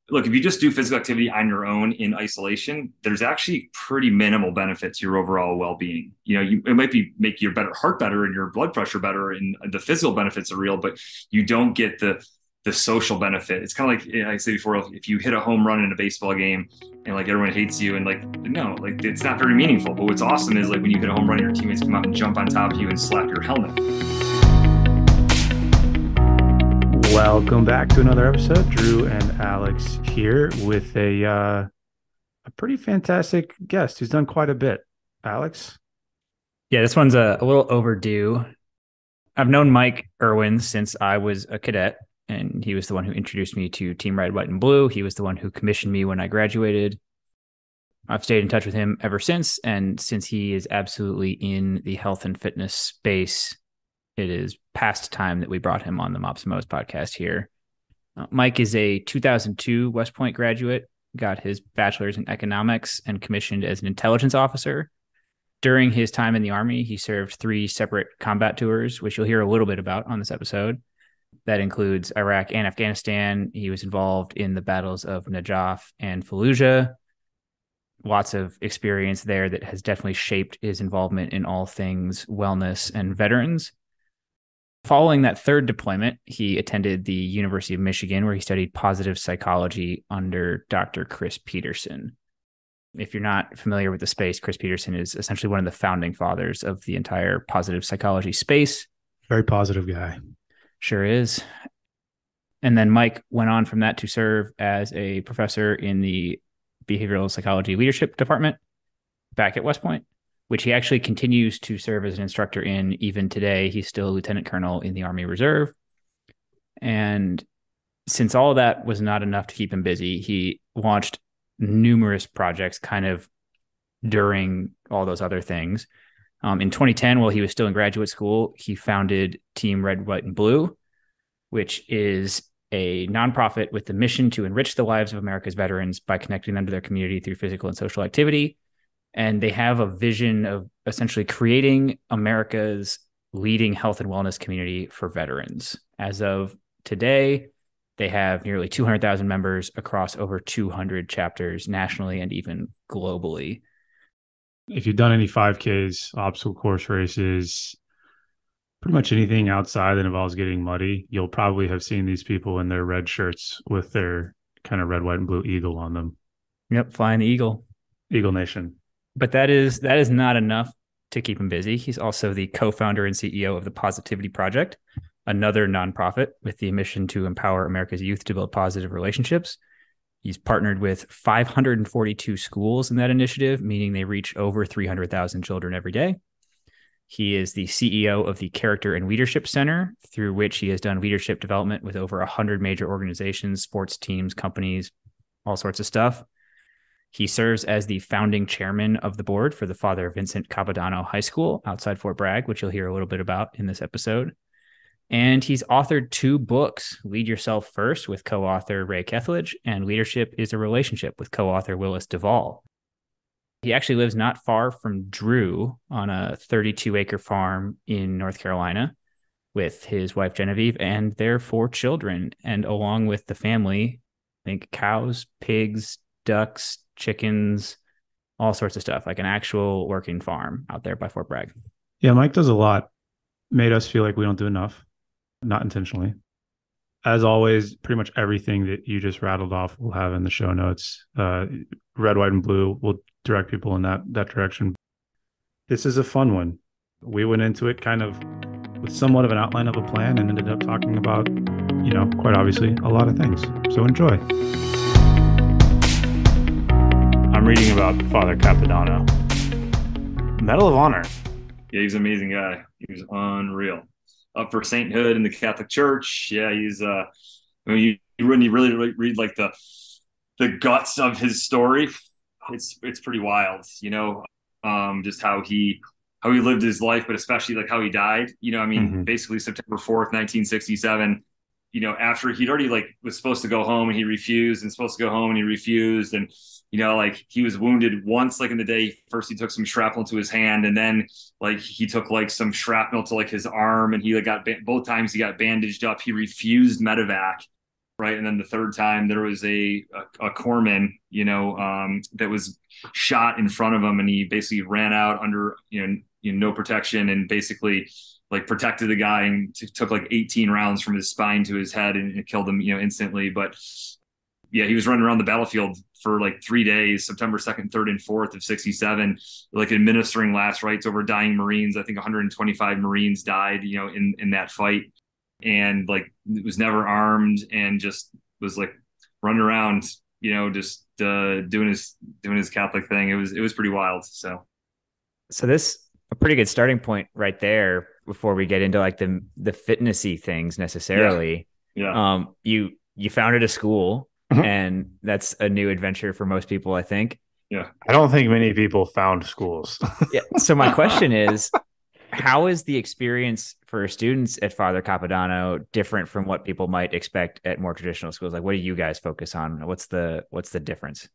look, if you just do physical activity on your own in isolation, there's actually pretty minimal benefit to your overall well-being. It might be make your heart better and your blood pressure better, and the physical benefits are real, but you don't get the social benefit. It's kind of like I said before, if you hit a home run in a baseball game and like everyone hates you, and like no, like it's not very meaningful. But what's awesome is like when you hit a home run, your teammates come out and jump on top of you and slap your helmet. Welcome back to another episode. Drew and Alex here with a pretty fantastic guest who's done quite a bit. Alex? Yeah, this one's a little overdue. I've known Mike Erwin since I was a cadet, and he was the one who introduced me to Team Red, White, and Blue. He was the one who commissioned me when I graduated. I've stayed in touch with him ever since, and since he is absolutely in the health and fitness space, it is past time that we brought him on the Mops and Mo's podcast here. Mike is a 2002 West Point graduate, got his bachelor's in economics, and commissioned as an intelligence officer. During his time in the Army, he served 3 separate combat tours, which you'll hear a little bit about on this episode. That includes Iraq and Afghanistan. He was involved in the battles of Najaf and Fallujah. Lots of experience there that has definitely shaped his involvement in all things wellness and veterans. Following that third deployment, he attended the University of Michigan, where he studied positive psychology under Dr. Chris Peterson. If you're not familiar with the space, Chris Peterson is essentially one of the founding fathers of the entire positive psychology space. Very positive guy. Sure is. And then Mike went on from that to serve as a professor in the behavioral psychology leadership department back at West Point, which he actually continues to serve as an instructor in even today. He's still a lieutenant colonel in the Army Reserve. And since all of that was not enough to keep him busy, he launched numerous projects kind of during all those other things. In 2010, while he was still in graduate school, he founded Team Red, White, and Blue, which is a nonprofit with the mission to enrich the lives of America's veterans by connecting them to their community through physical and social activity. And they have a vision of essentially creating America's leading health and wellness community for veterans. As of today, they have nearly 200,000 members across over 200 chapters nationally and even globally. If you've done any 5Ks, obstacle course races, pretty much anything outside that involves getting muddy, you'll probably have seen these people in their red shirts with their kind of red, white, and blue eagle on them. Yep, flying the eagle. Eagle Nation. But that is not enough to keep him busy. He's also the co-founder and CEO of the Positivity Project, another nonprofit with the mission to empower America's youth to build positive relationships. He's partnered with 542 schools in that initiative, meaning they reach over 300,000 children every day. He is the CEO of the Character and Leadership Center, through which he has done leadership development with over 100 major organizations, sports teams, companies, all sorts of stuff. He serves as the founding chairman of the board for the Father Vincent Capodanno High School outside Fort Bragg, which you'll hear a little bit about in this episode. And he's authored 2 books, Lead Yourself First with co-author Ray Kethledge, and Leadership is a Relationship with co-author Willis Duvall. He actually lives not far from Drew on a 32-acre farm in North Carolina with his wife Genevieve and their 4 children. And along with the family, I think cows, pigs, ducks, chickens, all sorts of stuff, like an actual working farm out there by Fort Bragg. Yeah, Mike does a lot. Made us feel like we don't do enough, not intentionally. As always, pretty much everything that you just rattled off we'll have in the show notes. Red, white, and blue will direct people in that direction. This is a fun one. We went into it kind of with somewhat of an outline of a plan and ended up talking about, quite obviously, a lot of things. So enjoy. I'm reading about Father Capodanno. Medal of Honor. Yeah, he's an amazing guy. He was unreal. Up for sainthood in the Catholic Church. Yeah, he's when you really read like the guts of his story, it's pretty wild, just how he lived his life, but especially like how he died. Basically September 4th, 1967. After he'd already was supposed to go home and he refused, and supposed to go home and he refused, and he was wounded once, in the day. First, he took some shrapnel to his hand, and then he took some shrapnel to his arm, and he got both times he got bandaged up. He refused medevac, right? And then the third time there was a corpsman, that was shot in front of him, and he basically ran out under no protection, and basically like protected the guy, and took like 18 rounds from his spine to his head, and it killed him instantly. But yeah, he was running around the battlefield for like 3 days, September 2nd, 3rd, and 4th of 67, like administering last rites over dying Marines. I think 125 Marines died, in that fight. And like, it was never armed, and just was like running around, just doing his Catholic thing. It was pretty wild. So this a pretty good starting point right there before we get into like the fitnessy things necessarily. Yeah. You founded a school, and that's a new adventure for most people, I think. Yeah. I don't think many people found schools. Yeah. So my question is, how is the experience for students at Father Capodanno different from what people might expect at more traditional schools? Like, what do you guys focus on? What's the difference?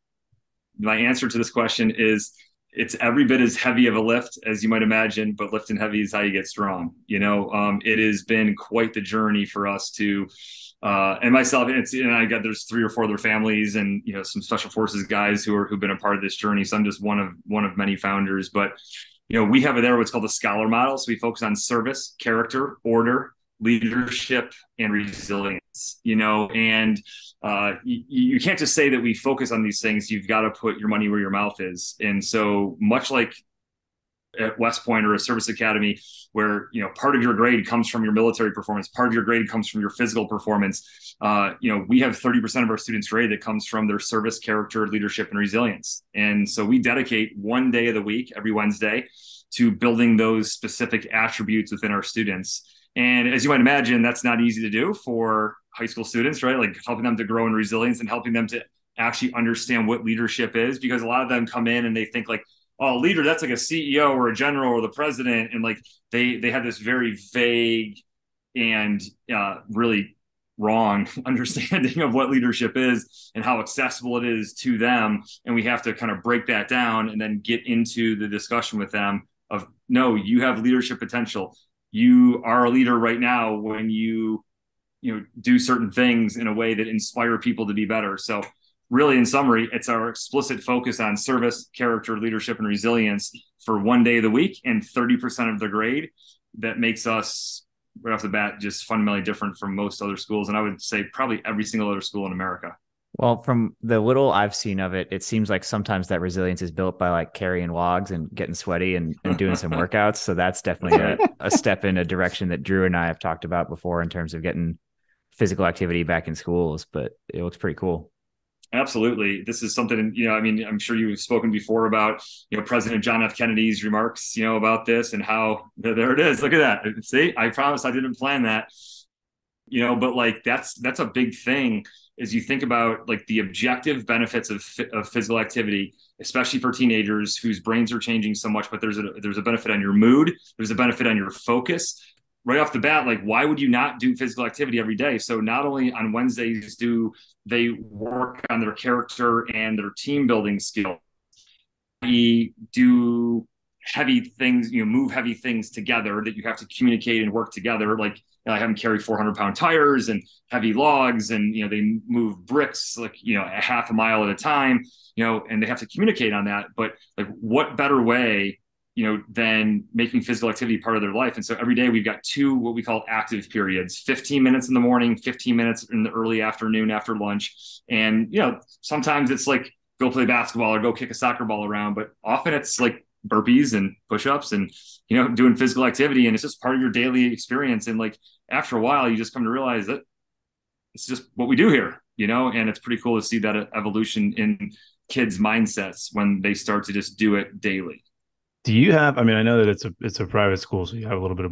My answer to this question is, it's every bit as heavy of a lift as you might imagine, but lifting heavy is how you get strong. It has been quite the journey for us to, and myself, and I got, there's 3 or 4 other families, and some special forces guys who've been a part of this journey. So I'm just one of many founders. But we have there what's called the scholar model. So we focus on service, character, order, leadership, and resilience. And you can't just say that we focus on these things. You've got to put your money where your mouth is. And so much like at West Point or a service academy, where part of your grade comes from your military performance, part of your grade comes from your physical performance. We have 30% of our students' grade that comes from their service, character, leadership, and resilience. And so we dedicate one day of the week, every Wednesday, to building those specific attributes within our students. And as you might imagine, that's not easy to do for high school students, right? Like helping them to grow in resilience and helping them to actually understand what leadership is, because a lot of them come in and they think like, oh, leader, that's like a CEO or a general or the president. And like, they have this very vague and really wrong understanding of what leadership is and how accessible it is to them. And we have to kind of break that down and then get into the discussion with them of, no, you have leadership potential. You are a leader right now when you do certain things in a way that inspire people to be better. So really, in summary, it's our explicit focus on service, character, leadership, and resilience for one day of the week and 30% of the grade that makes us, right off the bat, just fundamentally different from most other schools. And I would say probably every single other school in America. Well, from the little I've seen of it, it seems like sometimes that resilience is built by like carrying logs and getting sweaty and doing some workouts. So that's definitely a step in a direction that Drew and I have talked about before in terms of getting physical activity back in schools, but it looks pretty cool. Absolutely. This is something, I'm sure you've spoken before about, President John F. Kennedy's remarks, about this and how there it is. Look at that. See, I promise I didn't plan that, but like, that's a big thing as you think about like the objective benefits of physical activity, especially for teenagers whose brains are changing so much, but there's a benefit on your mood. There's a benefit on your focus. Right off the bat, like, why would you not do physical activity every day? So not only on Wednesdays do they work on their character and their team building skill, we do heavy things, move heavy things together that you have to communicate and work together. Like, I have them carry 400-pound tires and heavy logs, and they move bricks like a half a mile at a time, and they have to communicate on that. But like, what better way than making physical activity part of their life? And so every day we've got 2 what we call active periods, 15 minutes in the morning, 15 minutes in the early afternoon after lunch. And, sometimes it's like go play basketball or go kick a soccer ball around, but often it's like burpees and push-ups and, doing physical activity. And it's just part of your daily experience. And like, after a while, you just come to realize that it's just what we do here, and it's pretty cool to see that evolution in kids' mindsets when they start to just do it daily. Do you have, I know that it's a private school, so you have a little bit of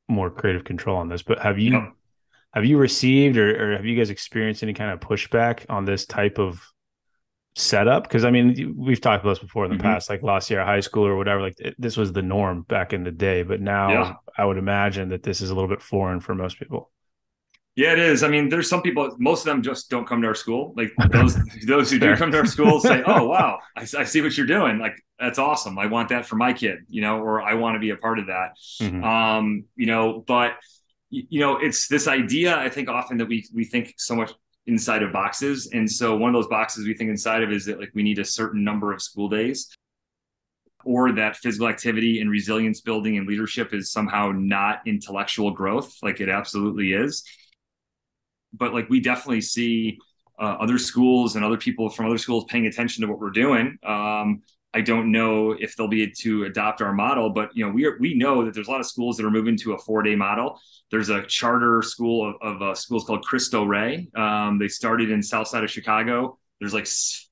more creative control on this, but have you received or have you guys experienced any kind of pushback on this type of setup? Because we've talked about this before in the past, like La Sierra High School or whatever, like this was the norm back in the day, but now I would imagine that this is a little bit foreign for most people. Yeah, it is. There's some people, most of them just don't come to our school. Like those who do come to our school say, oh, wow, I see what you're doing. Like, that's awesome. I want that for my kid, or I want to be a part of that. But, it's this idea, I think often that we think so much, inside of boxes. And so one of those boxes we think inside of is that like we need a certain number of school days, or that physical activity and resilience building and leadership is somehow not intellectual growth. Like it absolutely is. But like we definitely see other schools and other people from other schools paying attention to what we're doing. I don't know if they'll be to adopt our model, but we know that there's a lot of schools that are moving to a 4-day model. There's a charter school of schools called Cristo Rey. They started in South Side of Chicago. There's like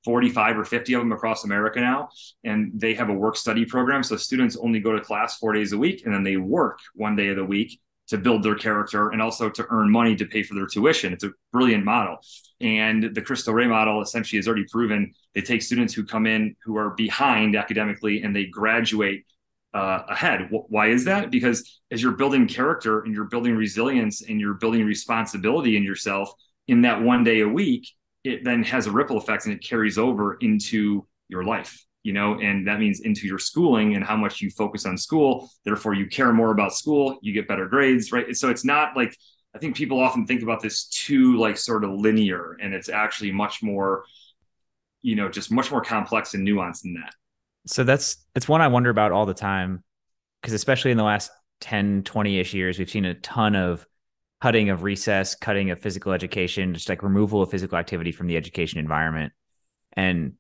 45 or 50 of them across America now, and they have a work study program. So students only go to class 4 days a week, and then they work 1 day of the week to build their character and also to earn money to pay for their tuition. It's a brilliant model. And the Cristo Rey model essentially has already proven they take students who come in who are behind academically and they graduate ahead. Why is that? Because as you're building character and you're building resilience and you're building responsibility in yourself in that 1 day a week, it then has a ripple effect and it carries over into your life. And that means into your schooling and how much you focus on school. Therefore, you care more about school, you get better grades, right? So it's not like, I think people often think about this too, like sort of linear, and it's actually much more, just much more complex and nuanced than that. So it's one I wonder about all the time, because especially in the last 10, 20-ish years, we've seen a ton of cutting of recess, cutting of physical education, just like removal of physical activity from the education environment. And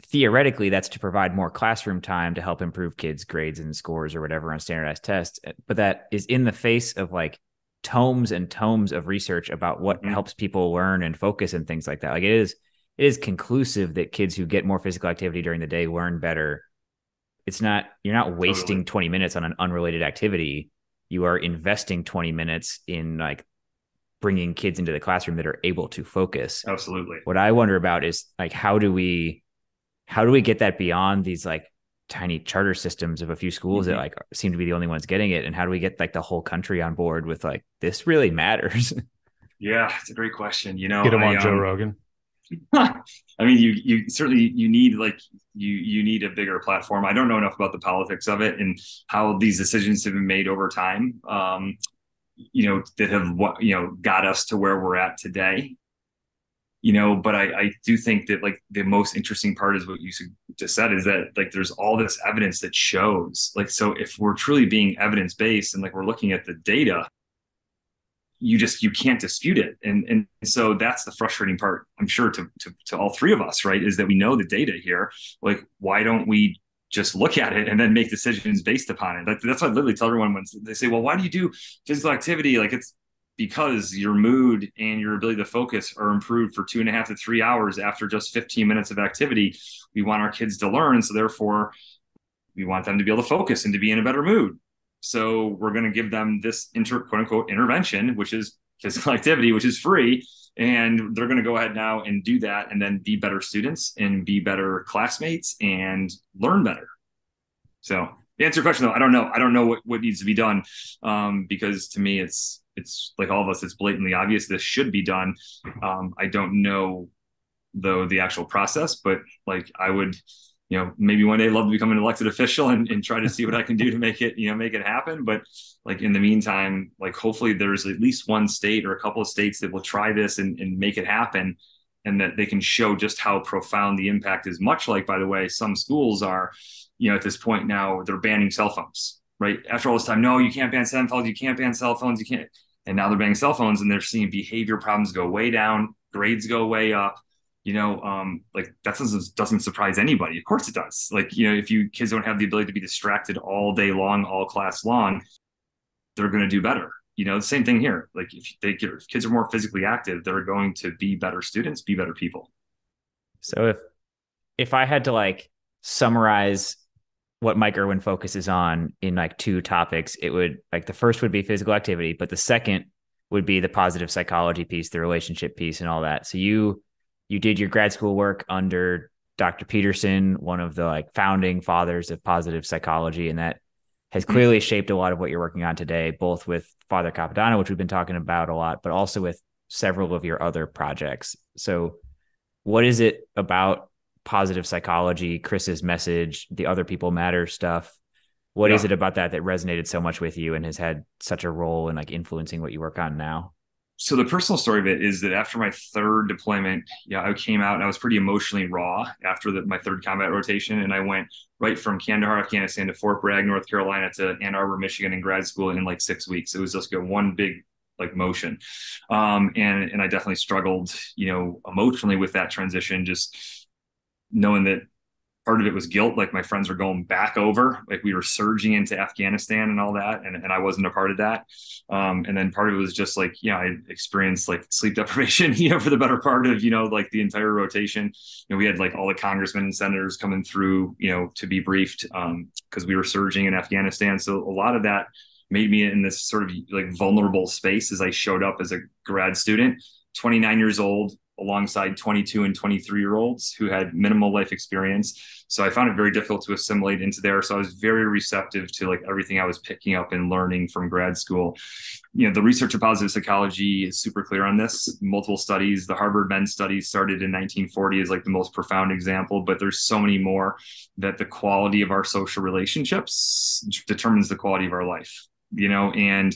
theoretically, that's to provide more classroom time to help improve kids' grades and scores or whatever on standardized tests. But that is in the face of like tomes and tomes of research about what helps people learn and focus and things like that. Like it is conclusive that kids who get more physical activity during the day learn better. You're not wasting 20 minutes on an unrelated activity. You are investing 20 minutes in like bringing kids into the classroom that are able to focus. Absolutely. What I wonder about is like, how do we get that beyond these like tiny charter systems of a few schools that like seem to be the only ones getting it? And how do we get like the whole country on board with like, this really matters? Yeah, it's a great question. Get them on Joe Rogan. I mean, you certainly, you need like, you need a bigger platform. I don't know enough about the politics of it and how these decisions have been made over time, that have, got us to where we're at today. But I do think that like the most interesting part is what you just said, is that like there's all this evidence that shows like, so if we're truly being evidence-based and like we're looking at the data, you can't dispute it. And so that's the frustrating part, I'm sure, to all three of us, right? Is that we know the data here. Like, why don't we just look at it and then make decisions based upon it? That's what I literally tell everyone when they say, well, why do you do physical activity? Like, it's because your mood and your ability to focus are improved for 2.5 to 3 hours after just 15 minutes of activity. We want our kids to learn. So therefore we want them to be able to focus and to be in a better mood. So we're going to give them this quote unquote intervention, which is physical activity, which is free. And they're going to go ahead now and do that and then be better students and be better classmates and learn better. So to answer your question though, I don't know what needs to be done. Because to me, it's like all of us, it's blatantly obvious this should be done. I don't know though the actual process, but like I would, maybe one day love to become an elected official and try to see what I can do to make it happen. But like in the meantime, like hopefully there's at least one state or a couple of states that will try this and make it happen, and that they can show just how profound the impact is. Much like, by the way, some schools are, at this point now, they're banning cell phones, right? After all this time, no, you can't ban cell phones, you can't ban cell phones, you can't. And now they're banning cell phones and they're seeing behavior problems go way down, grades go way up. Like that doesn't surprise anybody. Of course it does. Like, if kids don't have the ability to be distracted all day long, all class long, they're going to do better. The same thing here. Like if kids are more physically active, they're going to be better students, be better people. So if I had to like summarize what Mike Erwin focuses on in like 2 topics, it would like the first would be physical activity, but the second would be the positive psychology piece, the relationship piece and all that. So you did your grad school work under Dr. Peterson, one of the like founding fathers of positive psychology. And that has clearly shaped a lot of what you're working on today, both with Father Capadano, which we've been talking about a lot, but also with several of your other projects. So what is it about positive psychology, Chris's message, the other people matter stuff? What is it about that resonated so much with you and has had such a role in like influencing what you work on now? So the personal story of it is that after my third deployment, I came out and I was pretty emotionally raw after my third combat rotation. And I went right from Kandahar, Afghanistan to Fort Bragg, North Carolina to Ann Arbor, Michigan in grad school in like 6 weeks. It was just one big like motion. And I definitely struggled, emotionally with that transition, just knowing that part of it was guilt. Like my friends were going back over, like we were surging into Afghanistan and all that. And I wasn't a part of that. And then part of it was just like, I experienced like sleep deprivation, for the better part of, like the entire rotation. We had like all the congressmen and senators coming through, to be briefed because we were surging in Afghanistan. So a lot of that made me in this sort of like vulnerable space as I showed up as a grad student, 29 years old, alongside 22 and 23-year-olds who had minimal life experience. So I found it very difficult to assimilate into there. So I was very receptive to like everything I was picking up and learning from grad school. The research of positive psychology is super clear on this. Multiple studies, the Harvard Men's study started in 1940 is like the most profound example, but there's so many more that the quality of our social relationships determines the quality of our life, and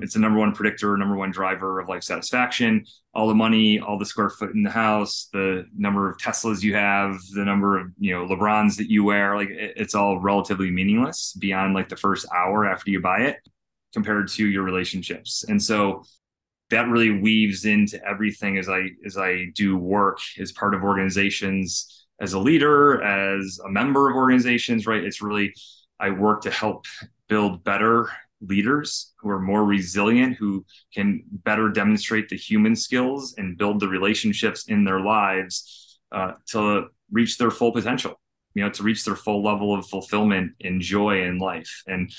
it's the number one predictor, number one driver of life satisfaction. All the money, all the square foot in the house, the number of Teslas you have, the number of, LeBrons that you wear, like it's all relatively meaningless beyond like the first hour after you buy it compared to your relationships. And so that really weaves into everything as I do work as part of organizations, as a leader, as a member of organizations, right? It's really, I work to help build better leaders who are more resilient, who can better demonstrate the human skills and build the relationships in their lives to reach their full potential, to reach their full level of fulfillment and joy in life. And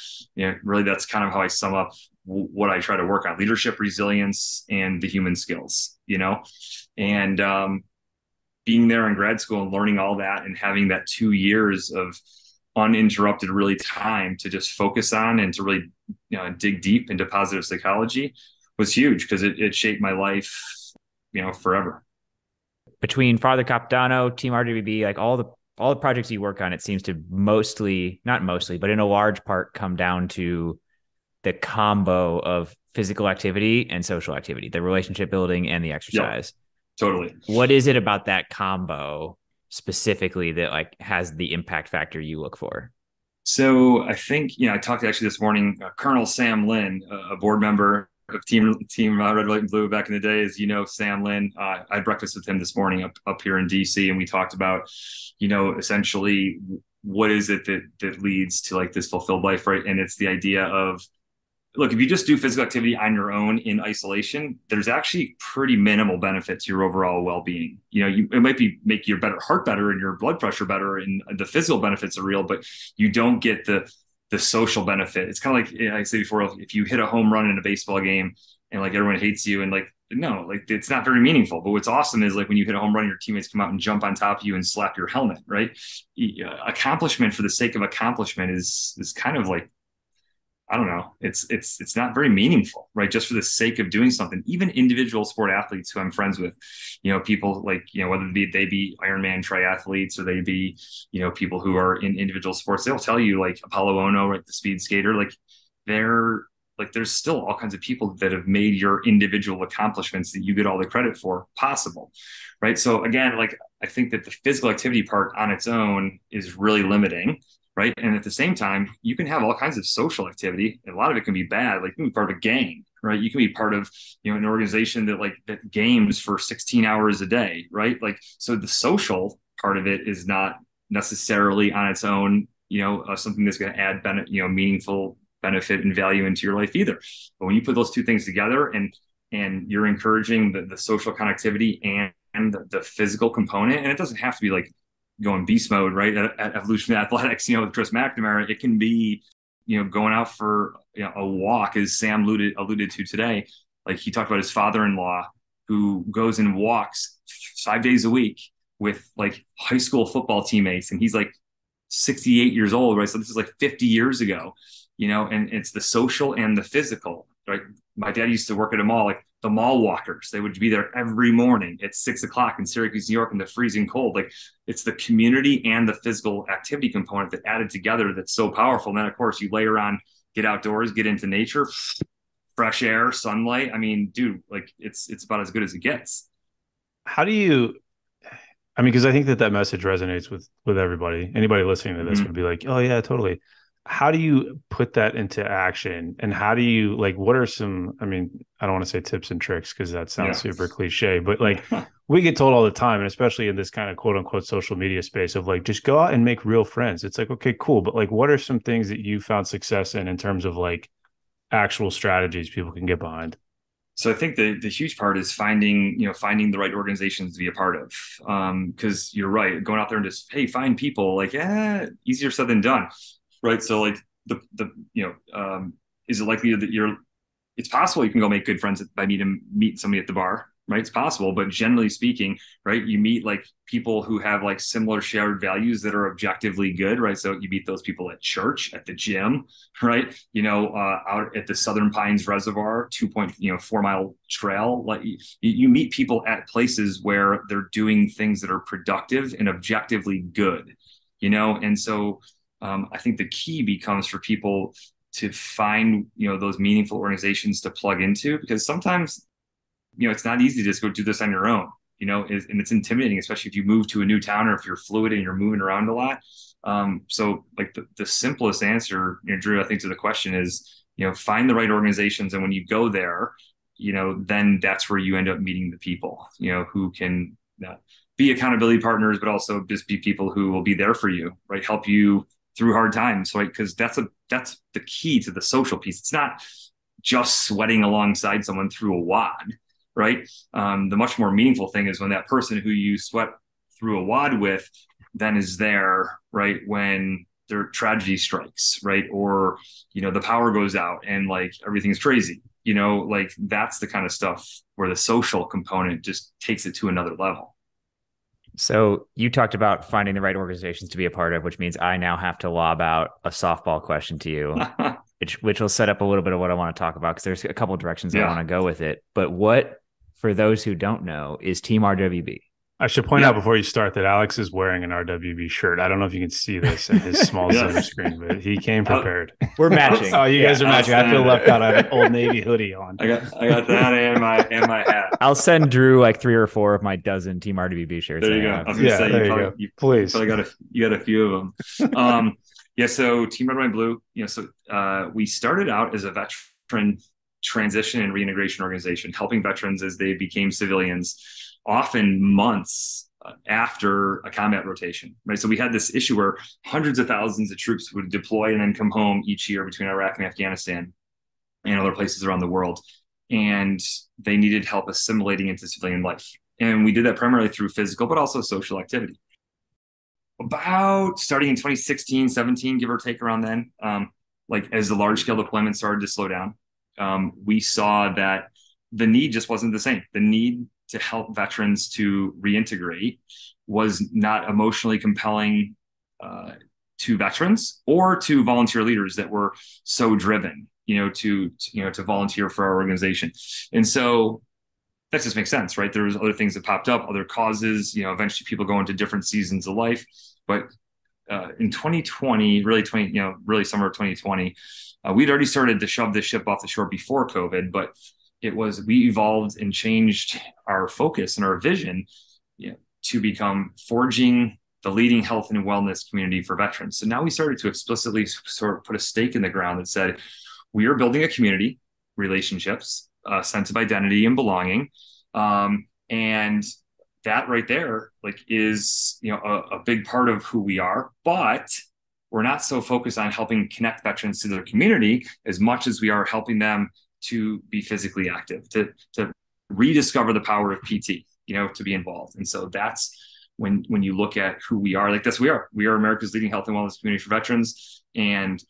really that's kind of how I sum up what I try to work on: leadership, resilience, and the human skills, and being there in grad school and learning all that and having that 2 years of uninterrupted really time to just focus on and to really dig deep into positive psychology was huge because it shaped my life forever. Between Father Capitano, Team RWB, like all the projects you work on, it seems to not mostly, but in a large part come down to the combo of physical activity and social activity, the relationship building and the exercise. Yep, totally. What is it about that combo specifically that like has the impact factor you look for? So I think, I talked actually this morning, Colonel Sam Lynn, a board member of Team Red, White, and Blue back in the day, as Sam Lynn. I had breakfast with him this morning up here in DC, and we talked about, essentially what is it that leads to like this fulfilled life, right? And it's the idea of, look, if you just do physical activity on your own in isolation, there's actually pretty minimal benefit to your overall well-being. It might make your heart better and your blood pressure better, and the physical benefits are real, but you don't get the social benefit. It's kind of like I said before, if you hit a home run in a baseball game and like everyone hates you and like, no, like it's not very meaningful. But what's awesome is like when you hit a home run, your teammates come out and jump on top of you and slap your helmet, right? Accomplishment for the sake of accomplishment is kind of like, I don't know. It's not very meaningful, right? Just for the sake of doing something. Even individual sport athletes who I'm friends with, people like, whether they be Ironman triathletes or they be, people who are in individual sports, they'll tell you like Apollo Ono, right? The speed skater, like there's still all kinds of people that have made your individual accomplishments that you get all the credit for possible, right? So again, like I think that the physical activity part on its own is really limiting. Right. And at the same time, you can have all kinds of social activity. And a lot of it can be bad. Like you can be part of a gang, right? You can be part of, an organization that games for 16 hours a day, right? Like, so the social part of it is not necessarily on its own, something that's going to add meaningful benefit and value into your life either. But when you put those two things together and you're encouraging the social connectivity and the physical component, and it doesn't have to be like going beast mode, right? At Evolution Athletics, with Chris McNamara, it can be, going out for a walk, as Sam alluded to today. Like he talked about his father-in-law who goes and walks 5 days a week with like high school football teammates. And he's like 68 years old, right? So this is like 50 years ago, and it's the social and the physical, right? My dad used to work at a mall, like the mall walkers. They would be there every morning at 6 o'clock in Syracuse, New York, in the freezing cold. Like it's the community and the physical activity component that added together that's so powerful. And then of course you layer on, get outdoors, get into nature, fresh air, sunlight. I mean, dude, like it's about as good as it gets. How do you, I mean, because I think that message resonates with everybody. Anybody listening to this Mm-hmm. would be like, "Oh yeah, totally." How do you put that into action? And how do you like? What are some? I mean, I don't want to say tips and tricks because that sounds Yeah. super cliche, but like we get told all the time, and especially in this kind of quote unquote social media space of like, just go out and make real friends. It's like, okay, cool, but like, what are some things that you found success in terms of like actual strategies people can get behind? So I think the huge part is finding the right organizations to be a part of. Because you're right, going out there and just, hey, find people, like, yeah, easier said than done, right? So like is it likely that it's possible you can go make good friends by meet somebody at the bar, right? It's possible, but generally speaking, right, you meet like people who have like similar shared values that are objectively good, right? So you meet those people at church, at the gym, right? Out at the Southern Pines Reservoir, 4 mile trail. Like you meet people at places where they're doing things that are productive and objectively good, and so I think the key becomes for people to find those meaningful organizations to plug into, because sometimes it's not easy to just go do this on your own, and it's intimidating, especially if you move to a new town or if you're fluid and you're moving around a lot. So like the simplest answer, Drew, I think, to the question is, find the right organizations. And when you go there, then that's where you end up meeting the people, who can be accountability partners, but also just be people who will be there for you, right? Help you through hard times, right? Because that's the key to the social piece. It's not just sweating alongside someone through a WOD, right? The much more meaningful thing is when that person who you sweat through a WOD with then is there, right, when their tragedy strikes, right? Or, the power goes out and like everything's crazy, like that's the kind of stuff where the social component just takes it to another level. So you talked about finding the right organizations to be a part of, which means I now have to lob out a softball question to you, which will set up a little bit of what I want to talk about, because there's a couple of directions I want to go with it. But what, for those who don't know, is Team RWB? I should point out before you start that Alex is wearing an RWB shirt. I don't know if you can see this in his small Zoom screen, but he came prepared. We're matching. Oh, you guys are matching. I feel left out. I have an Old Navy hoodie on. I got that and my hat. I'll send Drew like 3 or 4 of my dozen Team RWB shirts. There you go. I was gonna say please. You got a few of them. So Team Red, White, and Blue. We started out as a veteran transition and reintegration organization, helping veterans as they became civilians, often months after a combat rotation, right? So we had this issue where hundreds of thousands of troops would deploy and then come home each year between Iraq and Afghanistan and other places around the world. And they needed help assimilating into civilian life. And we did that primarily through physical, but also social activity. About starting in 2016, 17, give or take around then, like as the large scale deployment started to slow down, we saw that the need just wasn't the same. The need to help veterans to reintegrate was not emotionally compelling to veterans or to volunteer leaders that were so driven, to volunteer for our organization. And so that just makes sense, right? There was other things that popped up, other causes, eventually people go into different seasons of life. But in 2020, really summer of 2020, we'd already started to shove this ship off the shore before COVID, but we evolved and changed our focus and our vision, to become forging the leading health and wellness community for veterans. So now we started to explicitly sort of put a stake in the ground that said, we are building a community, relationships, a sense of identity and belonging. And that right there, like, is, a big part of who we are, but we're not so focused on helping connect veterans to their community as much as we are helping them to be physically active, to rediscover the power of PT, to be involved. And so that's when you look at who we are, like, we are America's leading health and wellness community for veterans. And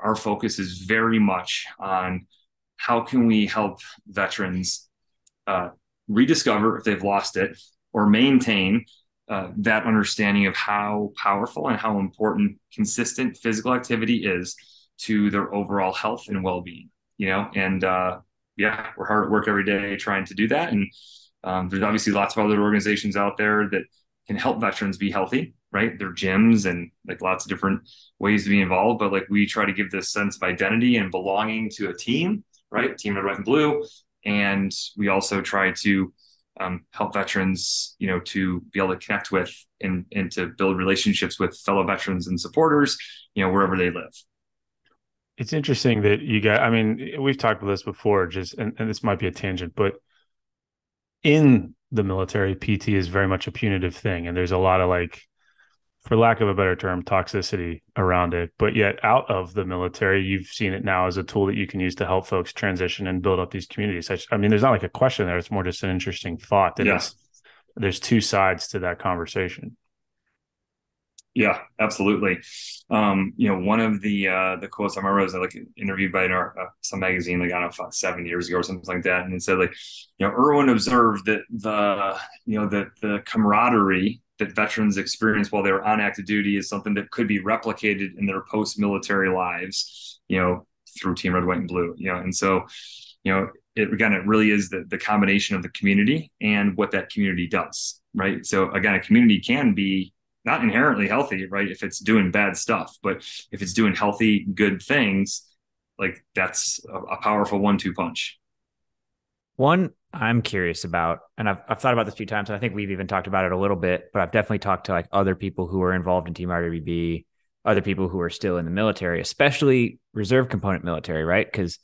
our focus is very much on how can we help veterans rediscover, if they've lost it, or maintain that understanding of how powerful and how important consistent physical activity is to their overall health and well-being. And we're hard at work every day trying to do that. And there's obviously lots of other organizations out there that can help veterans be healthy, right? There are gyms and like lots of different ways to be involved, but like we try to give this sense of identity and belonging to a team right? Team Red, White, and Blue. And we also try to help veterans, to be able to connect with and to build relationships with fellow veterans and supporters, wherever they live. It's interesting that you got, I mean, we've talked about this before, and this might be a tangent, but in the military, PT is very much a punitive thing. And there's a lot of, like, for lack of a better term, toxicity around it. But yet out of the military, you've seen it now as a tool that you can use to help folks transition and build up these communities. I mean, there's not like a question there. It's more just an interesting thought that there's two sides to that conversation. Yeah, absolutely. One of the quotes I remember was like interviewed by some magazine, like, I don't know, 7 years ago or something like that. And it said, like, Erwin observed that the camaraderie that veterans experience while they were on active duty is something that could be replicated in their post-military lives, through Team Red, White, and Blue, and so, it really is the combination of the community and what that community does, right? So again, a community can be not inherently healthy, right, if it's doing bad stuff, but if it's doing healthy, good things, like, that's a powerful 1-2 punch. One I'm curious about, and I've thought about this a few times, and I think we've even talked about it a little bit, but I've definitely talked to, like, other people who are involved in Team RWB, other people who are still in the military, especially reserve component military, right? Because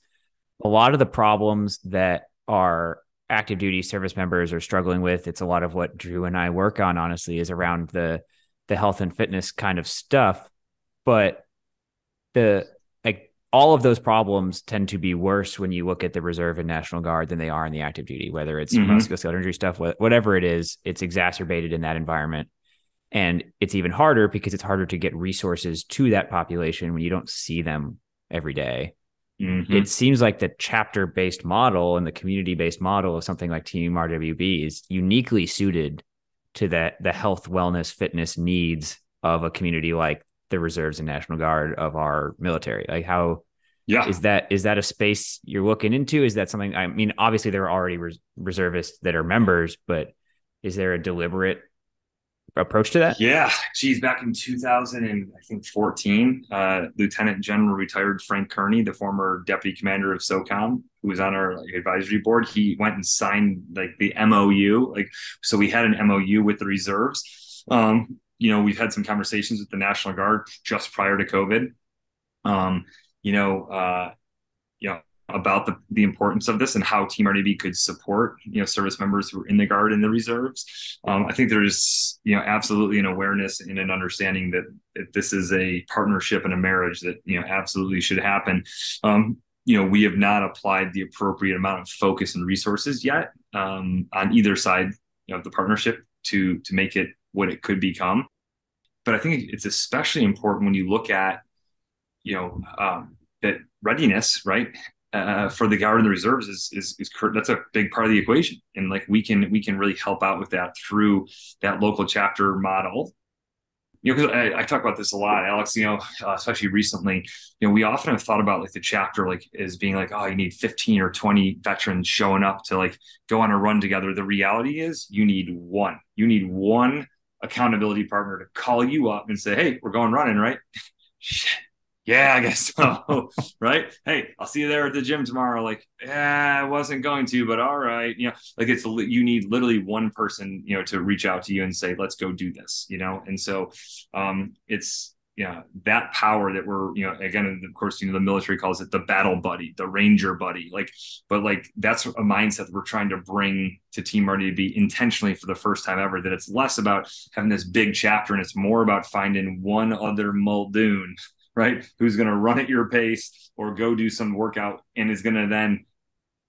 a lot of the problems that our active duty service members are struggling with, it's a lot of what Drew and I work on, honestly, is around the health and fitness kind of stuff. But all of those problems tend to be worse when you look at the Reserve and National Guard than they are in the active duty, whether it's musculoskeletal injury stuff, whatever it is, it's exacerbated in that environment. And it's even harder because it's harder to get resources to that population when you don't see them every day. It seems like the chapter-based model and the community-based model of something like Team RWB is uniquely suited to the health, wellness, fitness needs of a community like the Reserves and National Guard of our military. Like, is that a space you're looking into? Is that something, I mean, obviously there are already reservists that are members, but is there a deliberate approach to that? Yeah. Geez, back in 2014, Lieutenant General retired Frank Kearney, the former deputy commander of SOCOM, who was on our advisory board, he went and signed, like, the MOU. So we had an MOU with the reserves. We've had some conversations with the National Guard just prior to COVID. About the importance of this and how Team RDB could support, service members who are in the Guard and the reserves. I think there's, absolutely an awareness and an understanding that this is a partnership and a marriage that, absolutely should happen. We have not applied the appropriate amount of focus and resources yet on either side of the partnership to make it what it could become. But I think it's especially important when you look at, that readiness, right? For the Guard and the reserves is that's a big part of the equation, and, like, we can really help out with that through that local chapter model. Because I talk about this a lot, Alex. Especially recently, we often have thought about, like, the chapter, like, as being like, oh, you need 15 or 20 veterans showing up to, like, go on a run together. The reality is, you need one accountability partner to call you up and say, hey, we're going running, right? Yeah, I guess so. Right. Hey, I'll see you there at the gym tomorrow. Like, yeah, I wasn't going to, but all right. Like, you need literally one person, to reach out to you and say, let's go do this, And so, it's, that power that we're, again, of course, the military calls it the battle buddy, the ranger buddy, but that's a mindset that we're trying to bring to Team RDB intentionally for the first time ever, that it's less about having this big chapter and it's more about finding one other Muldoon, right, who's going to run at your pace or go do some workout and is going to then,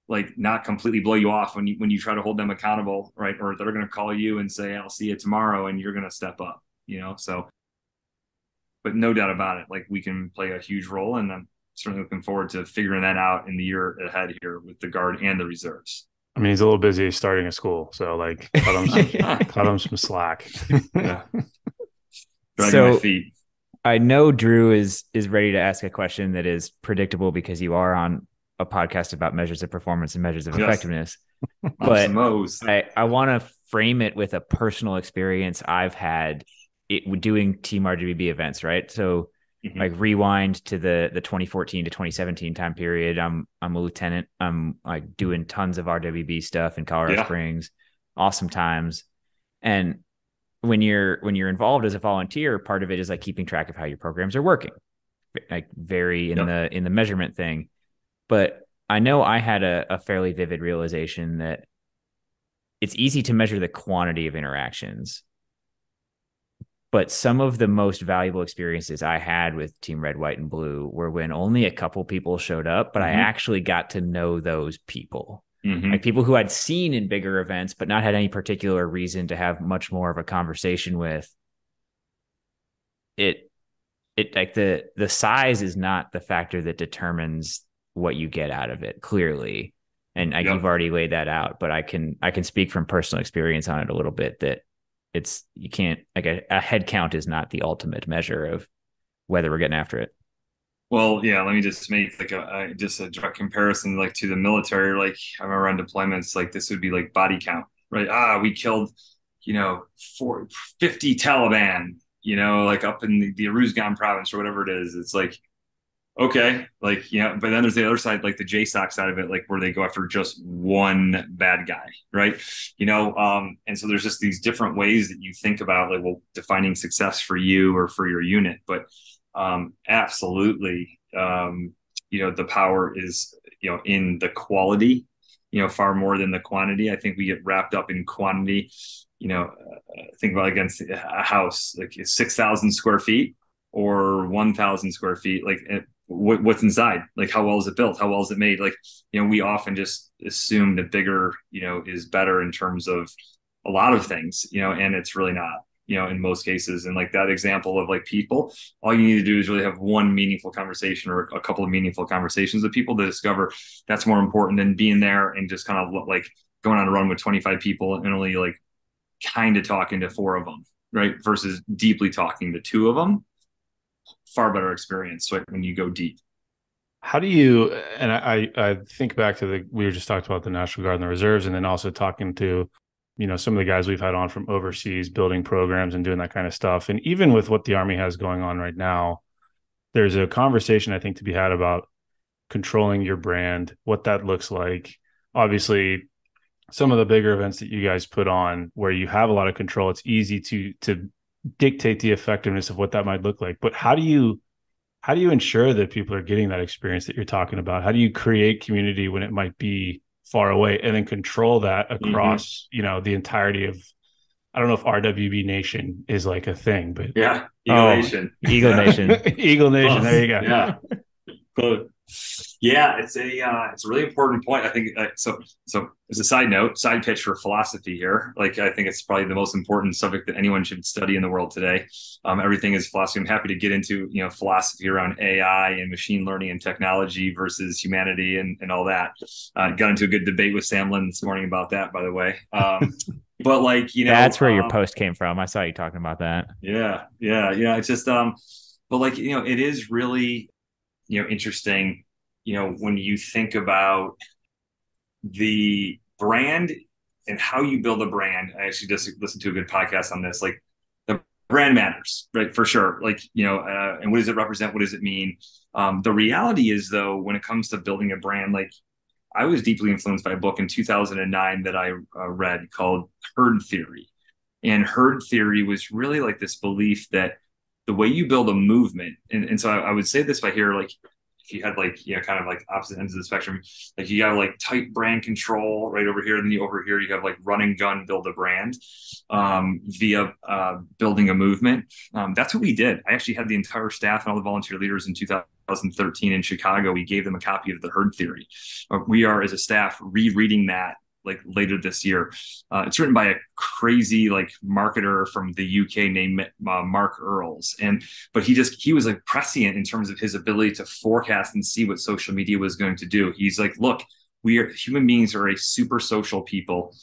like, not completely blow you off when you try to hold them accountable, right? Or they're going to call you and say, I'll see you tomorrow, and you're going to step up, so, but no doubt about it, like, we can play a huge role, and I'm certainly looking forward to figuring that out in the year ahead here with the Guard and the reserves. I mean, he's a little busy starting a school, so, like, cut him some slack. Yeah. Dragging my feet. I know Drew is ready to ask a question that is predictable because you are on a podcast about measures of performance and measures of effectiveness. But I want to frame it with a personal experience I've had doing Team RGBB events, right? So like rewind to the 2014 to 2017 time period. I'm a lieutenant. I'm like doing tons of RWB stuff in Colorado Springs. Awesome times. And when you're involved as a volunteer, part of it is like keeping track of how your programs are working, like very in the measurement thing. But I know I had a fairly vivid realization that it's easy to measure the quantity of interactions, but some of the most valuable experiences I had with Team Red, White, and Blue were when only a couple people showed up, but I actually got to know those people. Like people who I'd seen in bigger events, but not had any particular reason to have much more of a conversation with. It like the size is not the factor that determines what you get out of it, clearly. And you've already laid that out, but I can speak from personal experience on it a little bit that you can't, like a head count is not the ultimate measure of whether we're getting after it. Well, yeah, let me just make like a direct comparison, like to the military. Like I remember on deployments, like this would be like body count, right? We killed, 50 Taliban, like up in the Uruzgan province or whatever it is. It's like, okay, like, but then there's the other side, like the JSOC side of it, like where they go after just one bad guy, right? And so there's just these different ways that you think about, like, well, defining success for you or for your unit. But absolutely, the power is, in the quality, far more than the quantity. I think we get wrapped up in quantity. Think about against a house, like 6,000 square feet or 1,000 square feet, like what's inside, like how well is it built, how well is it made? Like, we often just assume that bigger, is better in terms of a lot of things, and it's really not, in most cases. And like that example of like people, all you need to do is really have one meaningful conversation or a couple of meaningful conversations with people to discover that's more important than being there and just kind of like going on a run with 25 people and only like kind of talking to 4 of them, right? Versus deeply talking to 2 of them. Far better experience, right, when you go deep. How do you, and I think back to we were just talking about the National Guard and the reserves, and then also talking to, some of the guys we've had on from overseas building programs and doing that kind of stuff. And even with what the Army has going on right now, there's a conversation I think to be had about controlling your brand, what that looks like. Obviously, some of the bigger events that you guys put on where you have a lot of control, it's easy to dictate the effectiveness of what that might look like. But how do you ensure that people are getting that experience that you're talking about? How do you create community when it might be far away and then control that across, the entirety of, I don't know if RWB Nation is like a thing, but yeah, Eagle Nation. Eagle Nation. Eagle Nation. There you go. Yeah. Cool. Yeah, it's a really important point. I think so as a side note, side pitch for philosophy here. Like I think it's probably the most important subject that anyone should study in the world today. Everything is philosophy. I'm happy to get into philosophy around AI and machine learning and technology versus humanity and all that. Got into a good debate with Sam Lynn this morning about that, by the way. But like that's where your post came from. I saw you talking about that. Yeah. It's just but like it is really interesting, when you think about the brand and how you build a brand. I actually just listened to a good podcast on this. Like the brand matters, right? For sure. Like, and what does it represent? What does it mean? The reality is though, when it comes to building a brand, like I was deeply influenced by a book in 2009 that I read called Herd Theory. And herd theory was really like this belief that the way you build a movement, and so I would say this by here, like if you had like, kind of like opposite ends of the spectrum, like you got like tight brand control right over here. And then over here, you have like run and gun, build a brand via building a movement. That's what we did. I actually had the entire staff and all the volunteer leaders in 2013 in Chicago. We gave them a copy of the Herd Theory. We are as a staff rereading that like later this year. It's written by a crazy like marketer from the UK named Mark Earls. But he was like prescient in terms of his ability to forecast and see what social media was going to do. He's like, look, human beings are a super social people.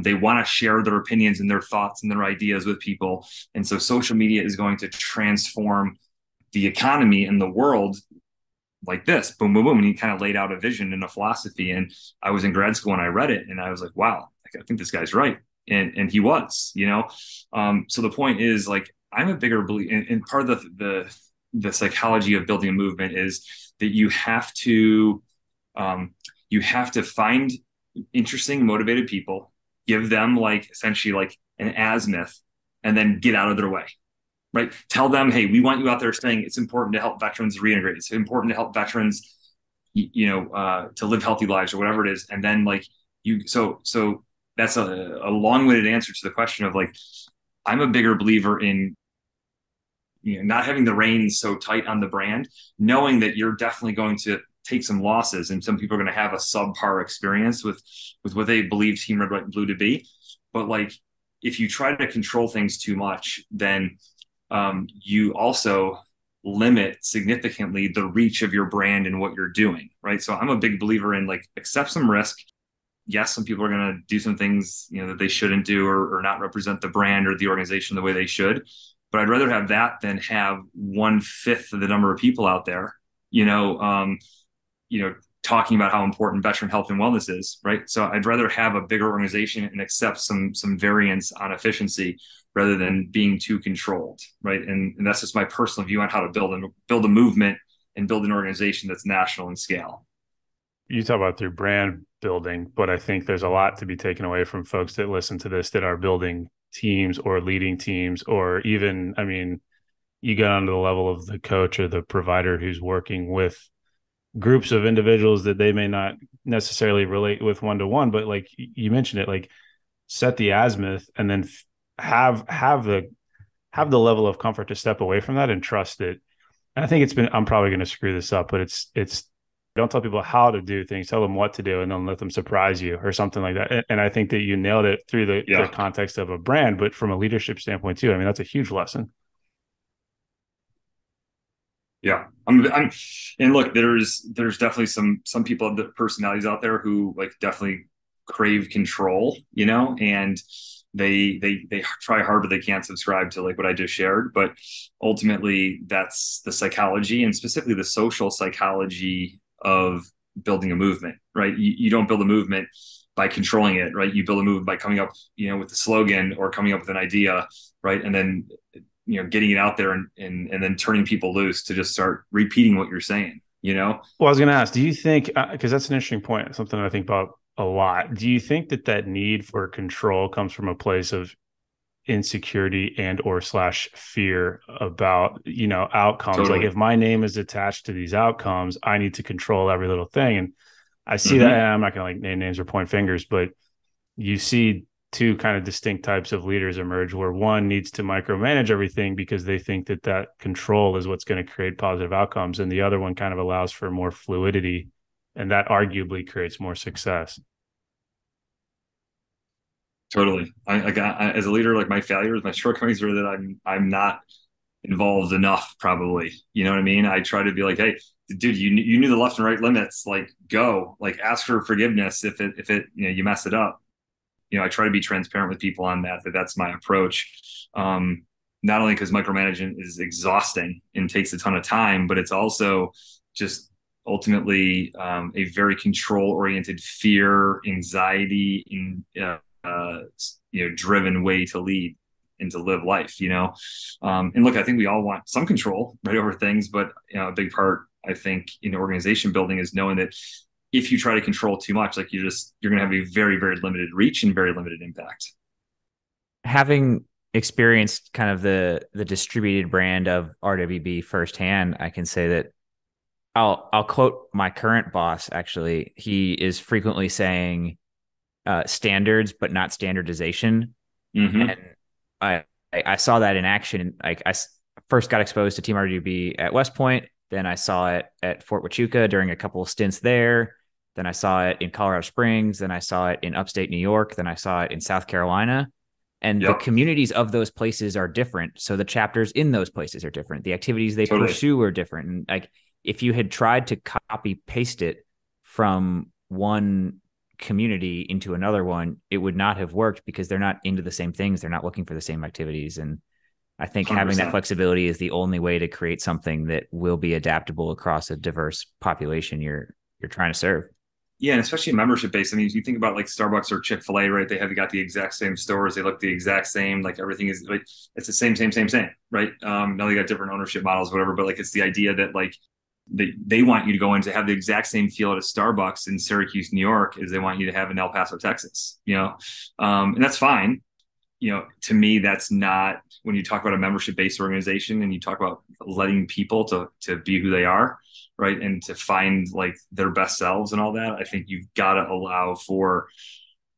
They want to share their opinions and their thoughts and their ideas with people. And so social media is going to transform the economy and the world like this, boom, boom, boom. And he kind of laid out a vision and a philosophy. And I was in grad school and I read it and I was like, wow, I think this guy's right. And he was, so the point is like, I'm a bigger believer, and part of the psychology of building a movement is that you have to find interesting, motivated people, give them like essentially like an azimuth, and then get out of their way. Right? Tell them, hey, we want you out there saying it's important to help veterans reintegrate. It's important to help veterans, to live healthy lives or whatever it is. And then like so that's a long-winded answer to the question of like, I'm a bigger believer in not having the reins so tight on the brand, knowing that you're definitely going to take some losses and some people are going to have a subpar experience with what they believe Team Red, White, and Blue to be. But like, if you try to control things too much, then you also limit significantly the reach of your brand and what you're doing, right? So I'm a big believer in like, accept some risk. Yes, some people are going to do some things, that they shouldn't do or not represent the brand or the organization the way they should. But I'd rather have that than have 1/5 of the number of people out there, talking about how important veteran health and wellness is, right? So I'd rather have a bigger organization and accept some variance on efficiency rather than being too controlled, right? And that's just my personal view on how to build a movement and build an organization that's national in scale. You talk about through brand building, but I think there's a lot to be taken away from folks that listen to this that are building teams or leading teams, or even, I mean, you get onto the level of the coach or the provider who's working with groups of individuals that they may not necessarily relate with one-to-one, but like you mentioned it, like set the azimuth and then have the level of comfort to step away from that and trust it. And I think I'm probably going to screw this up, but it's don't tell people how to do things, tell them what to do, and then let them surprise you or something like that. And I think that you nailed it through the context of a brand, but from a leadership standpoint too. I mean, that's a huge lesson. Yeah. And look, there's definitely some people, the personalities out there who like definitely crave control, and they try hard, but they can't subscribe to like what I just shared. But ultimately that's the psychology and specifically the social psychology of building a movement, right? You don't build a movement by controlling it, right? You build a movement by coming up, with the slogan or coming up with an idea, right? And then, getting it out there and then turning people loose to just start repeating what you're saying, Well, I was going to ask, do you think, because that's an interesting point, something I think about a lot. Do you think that need for control comes from a place of insecurity and or / fear about, outcomes? Totally. Like if my name is attached to these outcomes, I need to control every little thing. And I see that, and I'm not going to like name names or point fingers, but you see two kind of distinct types of leaders emerge where one needs to micromanage everything because they think that control is what's going to create positive outcomes. And the other one kind of allows for more fluidity, and that arguably creates more success. Totally. I as a leader, like my failures, my shortcomings are that I'm not involved enough, probably. You know what I mean? I try to be like, hey, dude, you knew the left and right limits, like go, like ask for forgiveness if you mess it up. I try to be transparent with people on that's my approach. Not only because micromanagement is exhausting and takes a ton of time, but it's also just ultimately a very control-oriented, fear, anxiety, driven way to lead and to live life. And look, I think we all want some control right over things, but a big part, I think, in organization building is knowing that if you try to control too much, like you're going to have a very, very limited reach and very limited impact. Having experienced kind of the distributed brand of RWB firsthand, I can say that I'll quote my current boss. Actually, he is frequently saying standards, but not standardization. Mm-hmm. And I saw that in action. Like I first got exposed to Team RWB at West Point. Then I saw it at Fort Huachuca during a couple of stints there. Then I saw it in Colorado Springs. Then I saw it in upstate New York. Then I saw it in South Carolina. And the communities of those places are different. So the chapters in those places are different. The activities they pursue are different. And like if you had tried to copy paste it from one community into another one, it would not have worked because they're not into the same things. They're not looking for the same activities. And I think 100%. Having that flexibility is the only way to create something that will be adaptable across a diverse population you're trying to serve. Yeah, and especially membership based. I mean, if you think about like Starbucks or Chick-fil-A, right? They have got the exact same stores. They look the exact same. Like everything is like it's the same, right? Now they got different ownership models, whatever. But like it's the idea that like they want you to go in to have the exact same feel at a Starbucks in Syracuse, New York, as they want you to have in El Paso, Texas. And that's fine. To me, that's not when you talk about a membership based organization and you talk about letting people to be who they are, right, and to find like their best selves and all that. I think you've got to allow for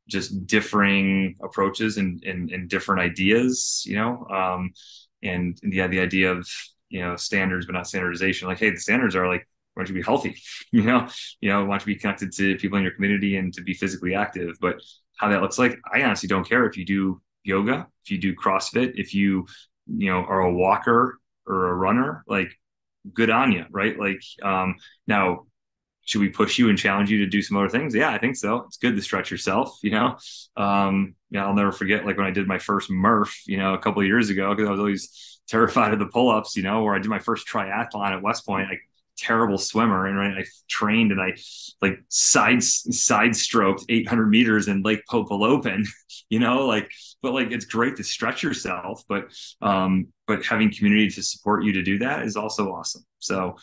just differing approaches and different ideas, and yeah, the idea of standards but not standardization. Like, hey, the standards are like, why don't you be healthy? Why don't you be connected to people in your community and to be physically active? But how that looks like, I honestly don't care if you do yoga, if you do CrossFit, if are a walker or a runner, like good on you, right? Like, now, should we push you and challenge you to do some other things? Yeah, I think so. It's good to stretch yourself, I'll never forget like when I did my first Murph, a couple of years ago, because I was always terrified of the pull-ups, where I did my first triathlon at West Point, like terrible swimmer, and right, I trained and I like side stroked 800 meters in Lake Popolopan, but like it's great to stretch yourself, but having community to support you to do that is also awesome. So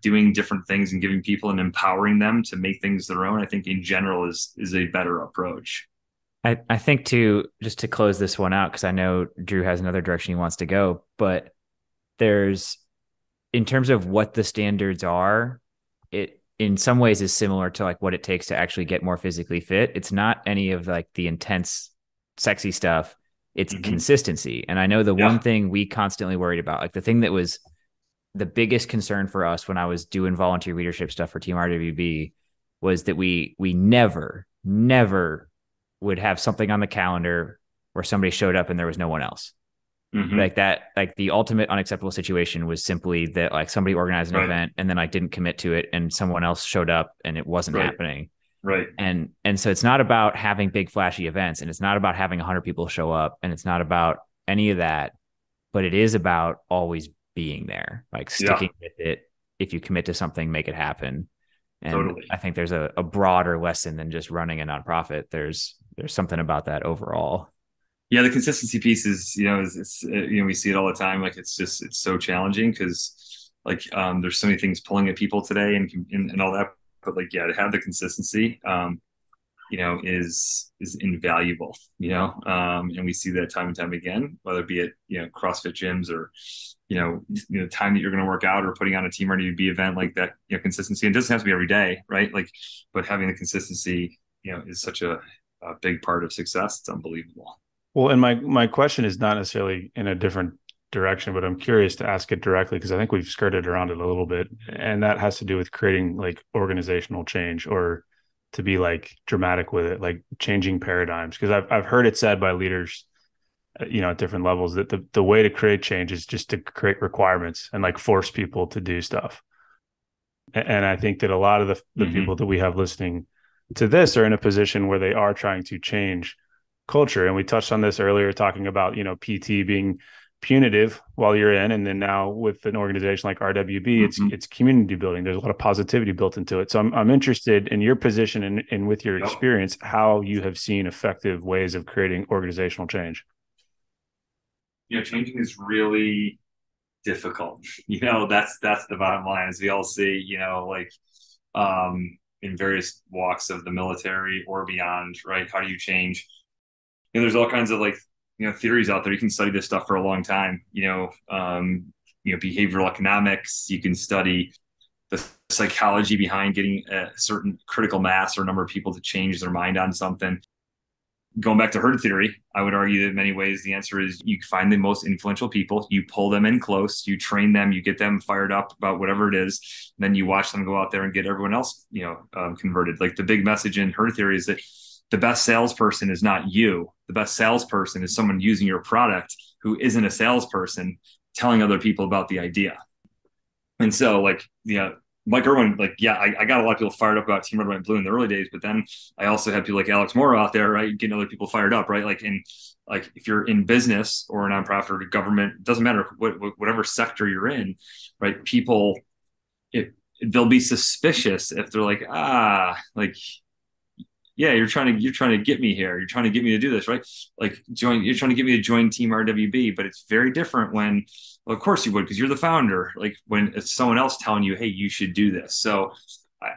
doing different things and giving people and empowering them to make things their own, I think in general is a better approach. I think just to close this one out, because I know Drew has another direction he wants to go, but there's, in terms of what the standards are, it in some ways is similar to like what it takes to actually get more physically fit. It's not any of like the intense, sexy stuff. It's consistency. And I know the one thing we constantly worried about, like the thing that was the biggest concern for us when I was doing volunteer leadership stuff for Team RWB, was that we never would have something on the calendar where somebody showed up and there was no one else. Like that, like the ultimate unacceptable situation was simply that like somebody organized an event and then I didn't commit to it and someone else showed up and it wasn't happening. Right. And so it's not about having big flashy events, and it's not about having 100 people show up, and it's not about any of that, but it is about always being there, like sticking with it. If you commit to something, make it happen. And totally. I think there's a broader lesson than just running a nonprofit. There's something about that overall. Yeah, the consistency piece is, we see it all the time. Like it's so challenging because like there's so many things pulling at people today and all that. But like, yeah, to have the consistency, is invaluable, and we see that time and time again, whether it be at, CrossFit gyms or, time that you're going to work out or putting on a Team RWB event like that, consistency. It doesn't have to be every day, right? Like, but having the consistency, is such a big part of success. It's unbelievable. Well, and my question is not necessarily in a different direction, but I'm curious to ask it directly because I think we've skirted around it a little bit. And that has to do with creating like organizational change, or to be like dramatic with it, like changing paradigms. Because I've heard it said by leaders, at different levels, that the way to create change is just to create requirements and like force people to do stuff. And I think that a lot of the people that we have listening to this are in a position where they are trying to change culture. And we touched on this earlier, talking about, PT being punitive while you're in, and then now with an organization like RWB, it's community building. There's a lot of positivity built into it. So I'm interested in your position and with your experience, how you have seen effective ways of creating organizational change. Changing is really difficult. That's the bottom line, as we all see, in various walks of the military or beyond, right? How do you change? There's all kinds of like, theories out there. You can study this stuff for a long time, behavioral economics. You can study the psychology behind getting a certain critical mass or number of people to change their mind on something. Going back to herd theory, I would argue that in many ways, the answer is you find the most influential people, you pull them in close, you train them, you get them fired up about whatever it is. And then you watch them go out there and get everyone else, converted. Like the big message in herd theory is that the best salesperson is not you. The best salesperson is someone using your product who isn't a salesperson telling other people about the idea. And so like, Mike Erwin, like, I got a lot of people fired up about Team Red, White, and Blue in the early days, but then I also had people like Alex Morrow out there, right, getting other people fired up, right? Like, if you're in business or a nonprofit or government, it doesn't matter whatever sector you're in, right? People, they'll be suspicious if they're like, like, yeah, you're trying to get me here. You're trying to get me to do this, right? Like you're trying to get me to join Team RWB, but it's very different when, well, of course you would, because you're the founder. Like when it's someone else telling you, hey, you should do this. So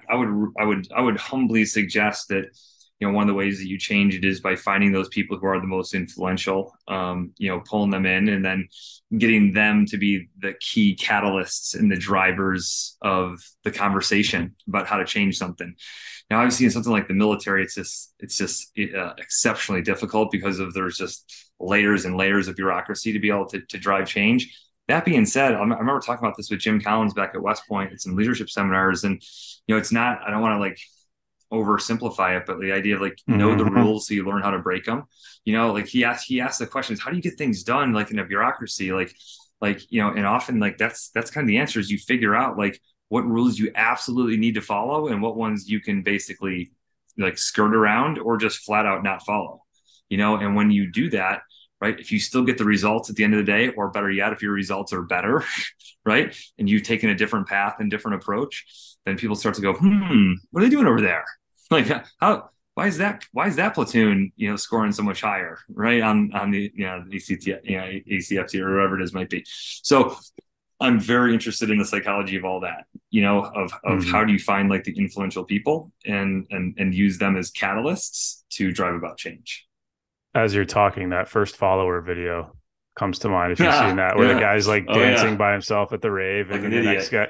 I would humbly suggest that, one of the ways that you change it is by finding those people who are the most influential, pulling them in and then getting them to be the key catalysts and the drivers of the conversation about how to change something. Now, obviously, in something like the military, it's just exceptionally difficult because there's just layers and layers of bureaucracy to be able to drive change. That being said, I remember talking about this with Jim Collins back at West Point at some leadership seminars, and it's not. I don't want to like oversimplify it, but the idea of like know the rules so you learn how to break them. Like he asked the questions, how do you get things done like in a bureaucracy, and often like that's kind of the answer is you figure out like what rules you absolutely need to follow and what ones you can basically like skirt around or just flat out not follow. And when you do that, right, if you still get the results at the end of the day, or better yet, if your results are better, right, and you've taken a different path and different approach, then people start to go, what are they doing over there? Like, why is that platoon, scoring so much higher, right, on the ACFT or whatever it is might be. So I'm very interested in the psychology of all that, of how do you find like the influential people and use them as catalysts to drive about change. As you're talking, that first follower video comes to mind. If you've seen that, where the guy's like dancing by himself at the rave, like and then the next guy,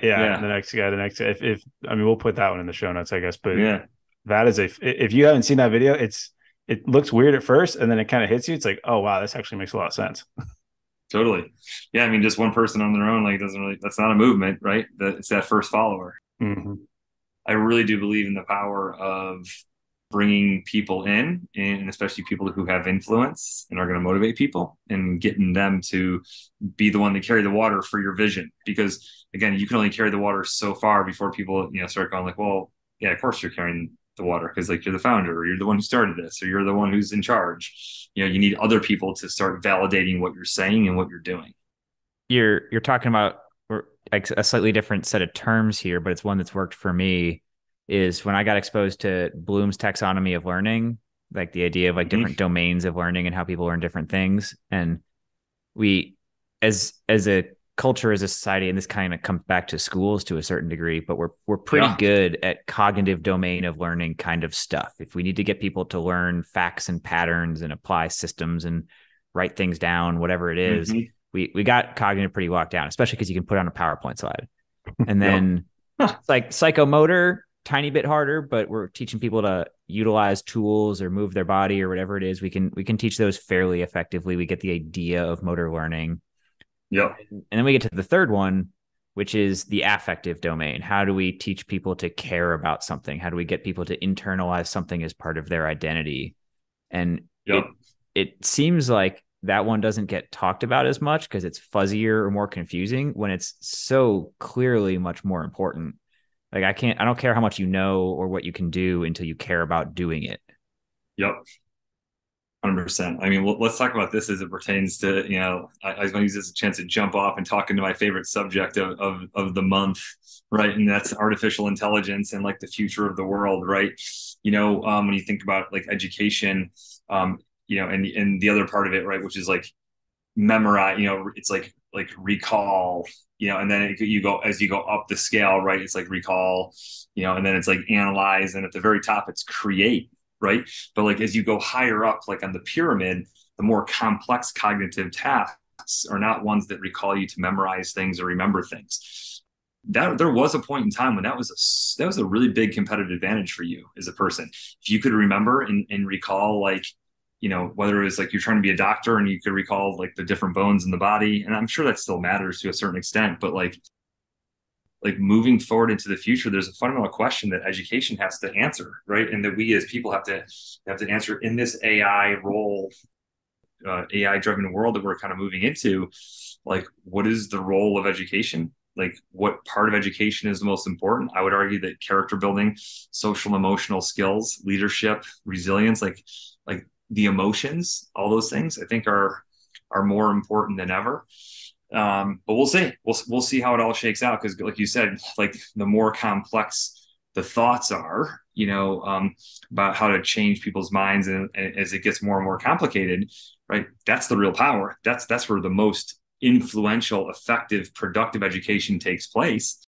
the next guy. If we'll put that one in the show notes, I guess. But that is if you haven't seen that video, it looks weird at first, and then it kind of hits you. It's like, oh wow, this actually makes a lot of sense. Totally. Yeah, I mean, just one person on their own, like, that's not a movement, right? It's that first follower. Mm-hmm. I really do believe in the power of bringing people in, and especially people who have influence and are going to motivate people, and getting them to be the one to carry the water for your vision. Because again, you can only carry the water so far before people, start going like, well, yeah, of course you're carrying the water because like you're the founder, or you're the one who started this, or you're the one who's in charge. You need other people to start validating what you're saying and what you're doing. You're talking about like a slightly different set of terms here, but it's one that's worked for me. Is when I got exposed to Bloom's taxonomy of learning, like the idea of like different domains of learning and how people learn different things. And we, as a culture, as a society, and this kind of comes back to schools to a certain degree, but we're pretty good at cognitive domain of learning kind of stuff. If we need to get people to learn facts and patterns and apply systems and write things down, whatever it is, we got cognitive pretty locked down, especially because you can put on a PowerPoint slide. And then it's like psychomotor, tiny bit harder, but we're teaching people to utilize tools or move their body or whatever it is. We can teach those fairly effectively. We get the idea of motor learning. Yeah. And then we get to the third one, which is the affective domain. How do we teach people to care about something? How do we get people to internalize something as part of their identity? And it seems like that one doesn't get talked about as much because it's fuzzier or more confusing when it's so clearly much more important. Like I don't care how much you know or what you can do until you care about doing it. Yep. 100%. I mean, let's talk about this as it pertains to, I was going to use this as a chance to jump off and talk into my favorite subject of the month, right? And that's artificial intelligence and like the future of the world, right? When you think about like education, and the other part of it, right, which is like memorize, it's like recall, and then you go up the scale, right? It's like recall, and then it's like analyze, and at the very top it's create, right? But like as you go higher up, like on the pyramid, the more complex cognitive tasks are not ones that recall you to memorize things or remember things. That there was a point in time when that was a really big competitive advantage for you as a person. If you could remember and recall, like, whether it was like you're trying to be a doctor and you could recall like the different bones in the body, and I'm sure that still matters to a certain extent, but like moving forward into the future, there's a fundamental question that education has to answer, right? And that we as people have to answer in this AI role, AI driven world that we're kind of moving into. Like, what is the role of education? Like, what part of education is the most important? I would argue that character building, social and emotional skills, leadership, resilience, like the emotions, all those things, I think are more important than ever. But we'll see. We'll see how it all shakes out, because, like you said, like the more complex the thoughts are, about how to change people's minds, and as it gets more and more complicated, right? That's the real power. That's where the most influential, effective, productive education takes place.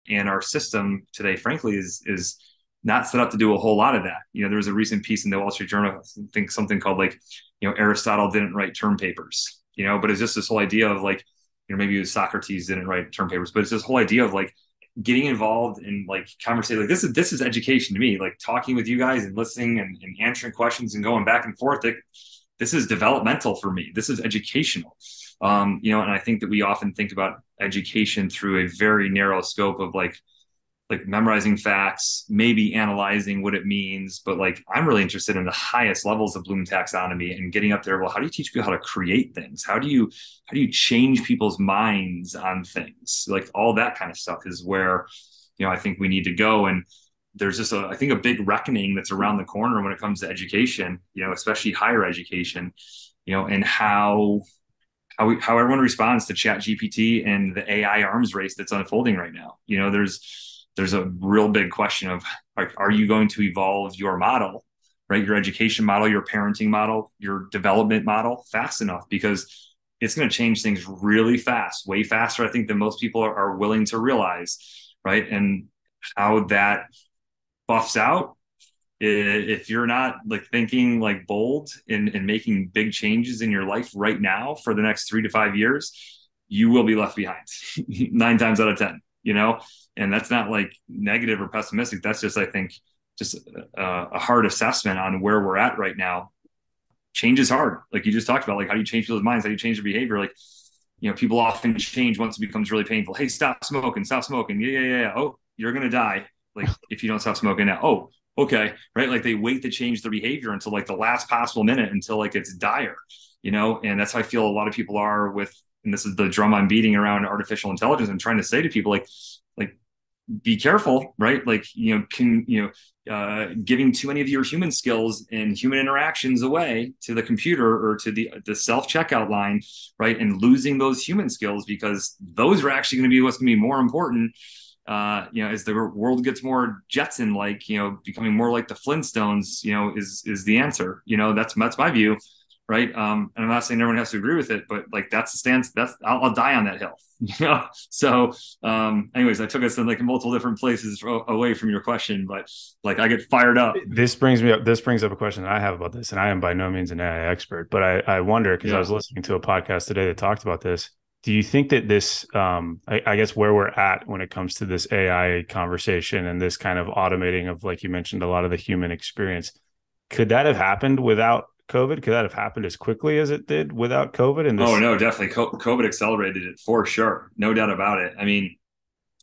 And our system today, frankly, is not set up to do a whole lot of that. There was a recent piece in the Wall Street Journal, I think something called like, Aristotle didn't write term papers, but it's just this whole idea of like, maybe it was Socrates didn't write term papers, but it's this whole idea of like getting involved in like conversation. Like this is education to me, like talking with you guys and listening and answering questions and going back and forth. Like, this is developmental for me. This is educational. And I think that we often think about education through a very narrow scope of like memorizing facts, maybe analyzing what it means. But like, I'm really interested in the highest levels of Bloom taxonomy and getting up there. Well, how do you teach people how to create things? How do you change people's minds on things? Like, all that kind of stuff is where, I think we need to go. And there's just I think a big reckoning that's around the corner when it comes to education, especially higher education, and how everyone responds to Chat GPT and the AI arms race that's unfolding right now. There's a real big question of, are you going to evolve your model, right? Your education model, your parenting model, your development model fast enough, because it's going to change things really fast, way faster, I think, than most people are willing to realize, right? And how that buffs out, if you're not like thinking like bold and making big changes in your life right now for the next 3 to 5 years, you will be left behind 9 times out of 10, and that's not like negative or pessimistic. That's just, I think, just a hard assessment on where we're at right now. Change is hard. Like you just talked about, like, how do you change people's minds? How do you change their behavior? Like, people often change once it becomes really painful. Hey, stop smoking. Yeah. Oh, you're going to die. Like, if you don't stop smoking now. Oh, okay. Right. Like, they wait to change their behavior until like the last possible minute, until like it's dire, and that's how I feel a lot of people are with, and this is the drum I'm beating around artificial intelligence. I'm trying to say to people, like, be careful, right? Like, giving too many of your human skills and human interactions away to the computer or to the self-checkout line, right? And losing those human skills, because those are actually going to be what's going to be more important, as the world gets more Jetson, like, becoming more like the Flintstones, is the answer. That's my view, right? And I'm not saying everyone has to agree with it, but like, that's the stance. I'll die on that hill. So anyways, I took us in like multiple different places away from your question, but like, I get fired up. This brings up a question that I have about this, and I am by no means an AI expert, but I wonder, because I was listening to a podcast today that talked about this. Do you think that this, I guess where we're at when it comes to this AI conversation and this kind of automating of, like you mentioned, a lot of the human experience, could that have happened without COVID? Could that have happened as quickly as it did without COVID? And Oh, no, definitely. COVID accelerated it for sure. No doubt about it. I mean,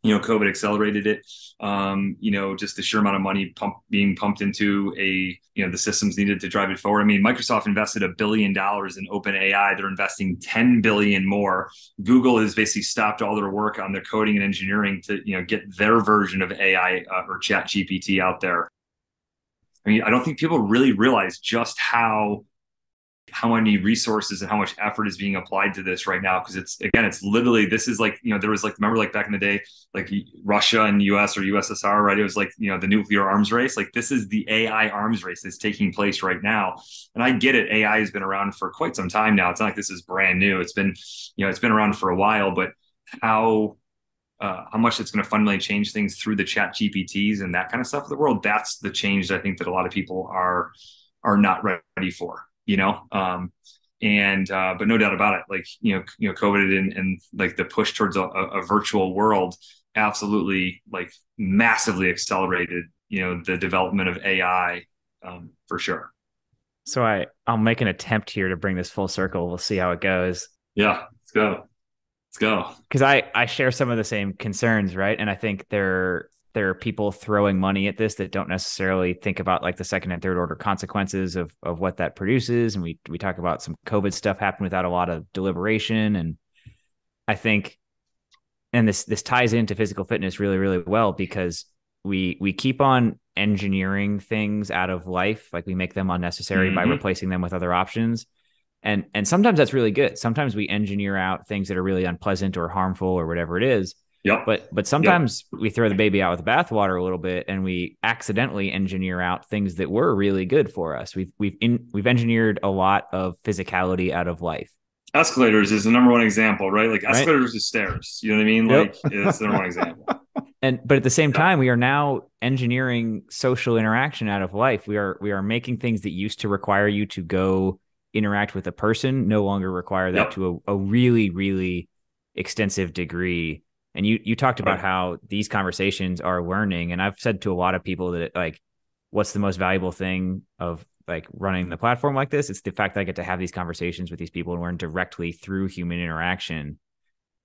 COVID accelerated it. Just the sheer amount of money being pumped into the systems needed to drive it forward. I mean, Microsoft invested $1 billion in OpenAI. They're investing 10 billion more. Google has basically stopped all their work on their coding and engineering to, get their version of AI or Chat GPT out there. I mean, I don't think people really realize just how many resources and how much effort is being applied to this right now. Because it's literally, this is like, there was like, remember like back in the day, like Russia and US or USSR, right? It was like, the nuclear arms race. Like, this is the AI arms race that's taking place right now. And I get it. AI has been around for quite some time now. It's not like this is brand new. It's been around for a while, but how much it's going to fundamentally change things through the Chat GPTs and that kind of stuff of the world. That's the change that I think that a lot of people are not ready for. But no doubt about it, like, COVID and like the push towards a virtual world absolutely like massively accelerated, the development of AI, for sure. So I'll make an attempt here to bring this full circle. We'll see how it goes. Yeah, let's go. Because I share some of the same concerns, right? And I think there are people throwing money at this that don't necessarily think about like the second and third order consequences of what that produces. And we talk about some COVID stuff happened without a lot of deliberation. And I think, and this ties into physical fitness really, really well, because we keep on engineering things out of life. Like, we make them unnecessary by replacing them with other options. And sometimes that's really good. Sometimes we engineer out things that are really unpleasant or harmful or whatever it is. Yep. But sometimes we throw the baby out with the bathwater a little bit, and we accidentally engineer out things that were really good for us. We've engineered a lot of physicality out of life. Escalators is the number one example, right? Like escalators is stairs. You know what I mean? Yep. Like it's the number one example. But at the same time, we are now engineering social interaction out of life. We are making things that used to require you to go interact with a person no longer require that to a really, really extensive degree. And you talked about how these conversations are learning. And I've said to a lot of people that, like, what's the most valuable thing of like running the platform like this? It's the fact that I get to have these conversations with these people and learn directly through human interaction.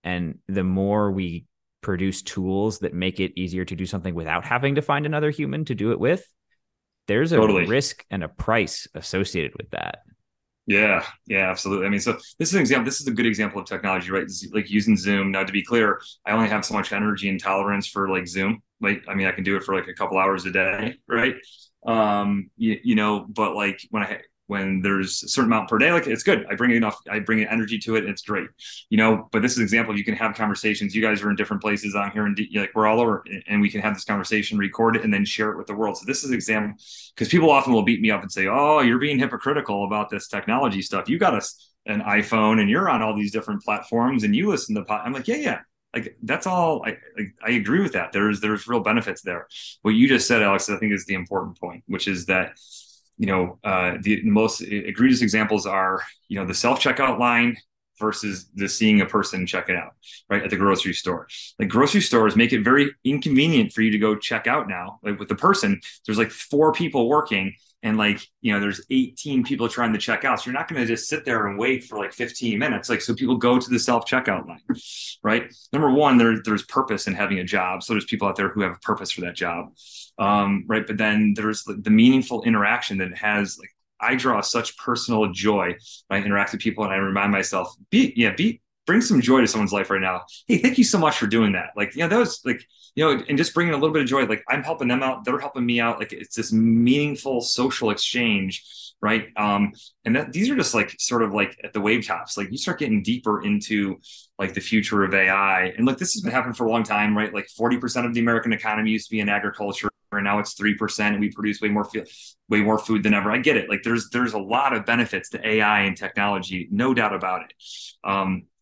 And the more we produce tools that make it easier to do something without having to find another human to do it with, there's a risk and a price associated with that. Yeah, absolutely. I mean, so this is an example. This is a good example of technology, right? This is like using Zoom. Now, to be clear, I only have so much energy and tolerance for like Zoom. Like, I mean, I can do it for like a couple hours a day, right? But like when there's a certain amount per day, like it's good. I bring energy to it, and it's great. But this is an example. You can have conversations. You guys are in different places on here, and like we're all over, and we can have this conversation, record it, and then share it with the world. So this is an example, because people often will beat me up and say, "Oh, you're being hypocritical about this technology stuff. You got an iPhone, and you're on all these different platforms, and you listen to I'm like, yeah. Like that's all. I agree with that. There's real benefits there. What you just said, Alex, I think is the important point, which is that the most egregious examples are the self-checkout line versus the seeing a person check it out, right, at the grocery store. Like grocery stores make it very inconvenient for you to go check out now. Like with the person, there's like 4 people working, and like there's 18 people trying to check out, so you're not going to just sit there and wait for like 15 minutes. Like, so people go to the self-checkout line, right? Number one, there's purpose in having a job, so there's people out there who have a purpose for that job, right? But then there's the meaningful interaction that it has. Like, I draw such personal joy when I interact with people, and I remind myself, bring some joy to someone's life right now. Hey, thank you so much for doing that. Like, that was like, and just bringing a little bit of joy. Like, I'm helping them out, they're helping me out. Like, it's this meaningful social exchange, right? And these are just like sort of like at the wave tops. Like, you start getting deeper into like the future of AI, and like this has been happening for a long time, right? Like 40% of the American economy used to be in agriculture, and now it's 3%, and we produce way more food than ever. I get it. Like, there's a lot of benefits to AI and technology, no doubt about it.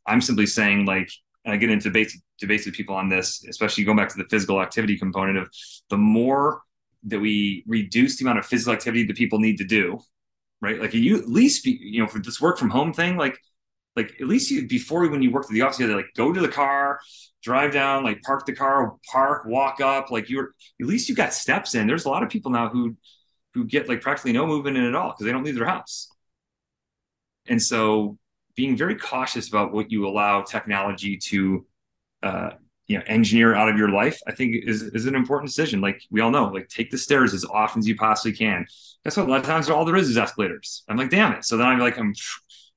I'm simply saying, like, and I get into debates with people on this, especially going back to the physical activity component of the more that we reduce the amount of physical activity that people need to do, right? Like, you at least for this work from home thing, like at least before, when you worked at the office, you had to like go to the car, drive down, like park the car, walk up, like at least you got steps in. There's a lot of people now who get like practically no movement in at all because they don't leave their house. And so being very cautious about what you allow technology to engineer out of your life, I think is an important decision. Like, we all know, like, take the stairs as often as you possibly can. Guess what? A lot of times all there is escalators. I'm like, damn it. So then I'm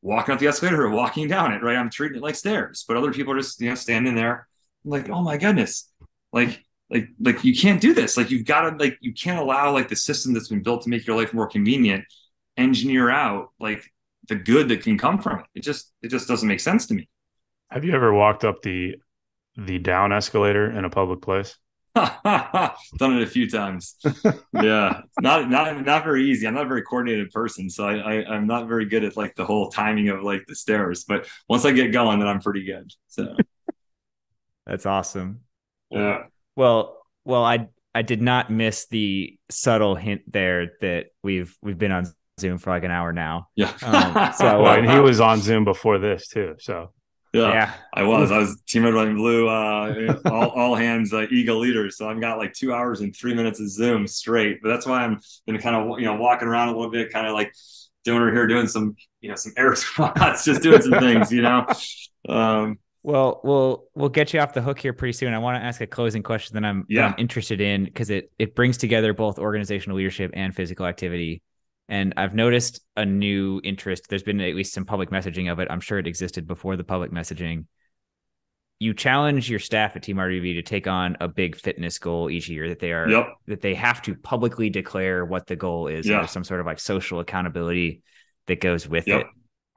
walking up the escalator or walking down it, right? I'm treating it like stairs, but other people are just standing there. I'm like, oh my goodness, like you can't do this. Like, you've got to, like, you can't allow like the system that's been built to make your life more convenient engineer out like the good that can come from it. It just doesn't make sense to me. Have you ever walked up the down escalator in a public place? Done it a few times. Yeah, not very easy. I'm not a very coordinated person, so I'm not very good at like the whole timing of like the stairs. But once I get going, then I'm pretty good. So that's awesome. Yeah. Well, I did not miss the subtle hint there that we've been on Zoom for like an hour now. Yeah. And he was on Zoom before this too. So yeah. I was Team Red, White, and Blue, all hands Eagle leader. So I've got like 2 hours and 3 minutes of Zoom straight. But that's why I'm been kind of walking around a little bit, kind of like doing some some air squats, just doing some things. Well, we'll get you off the hook here pretty soon. I want to ask a closing question that I'm interested in, because it brings together both organizational leadership and physical activity. And I've noticed a new interest. There's been at least some public messaging of it. I'm sure it existed before the public messaging. You challenge your staff at Team RDV to take on a big fitness goal each year that they have to publicly declare what the goal is. There's some sort of like social accountability that goes with it.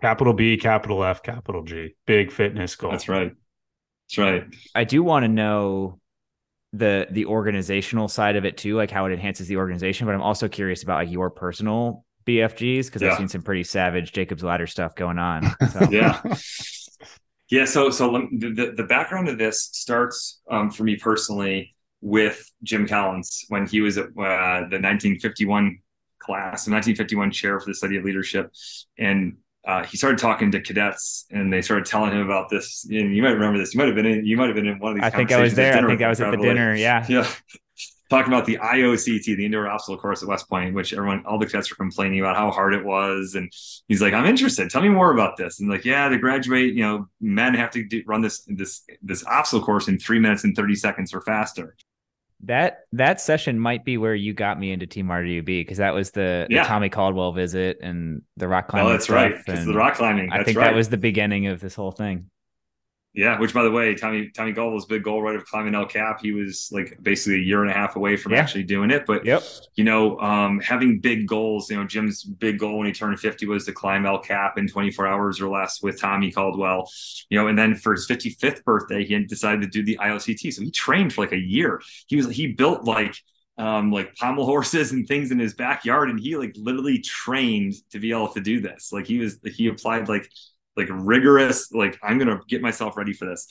Capital B, capital F, capital G. Big fitness goal. That's right. That's right. I do want to know the organizational side of it too, like how it enhances the organization. But I'm also curious about like your personal BFGs because I've seen some pretty savage Jacob's Ladder stuff going on. So. Yeah. Yeah. So the background of this starts for me personally with Jim Collins when he was at the 1951 class, the 1951 chair for the study of leadership. And he started talking to cadets and they started telling him about this. And you might remember this. You might have been in one of these. I think I was there. I think I was at the dinner. Yeah. Yeah. Talking about the IOCT, the indoor obstacle course at West Point, which all the cadets were complaining about how hard it was. And he's like, I'm interested. Tell me more about this. And like, yeah, to graduate, men have to run this obstacle course in 3 minutes and 30 seconds or faster. That session might be where you got me into Team RWB because that was the Tommy Caldwell visit and the rock climbing. Oh, that's right. Because the rock climbing. I think that was the beginning of this whole thing. Yeah, which by the way, Tommy Caldwell's big goal right of climbing El Cap, he was like basically a year and a half away from actually doing it. But having big goals, Jim's big goal when he turned 50 was to climb El Cap in 24 hours or less with Tommy Caldwell. And then for his 55th birthday, he decided to do the IOCT. So he trained for like a year. He built like pommel horses and things in his backyard, and he like literally trained to be able to do this. Like he applied like rigorous, like I'm going to get myself ready for this.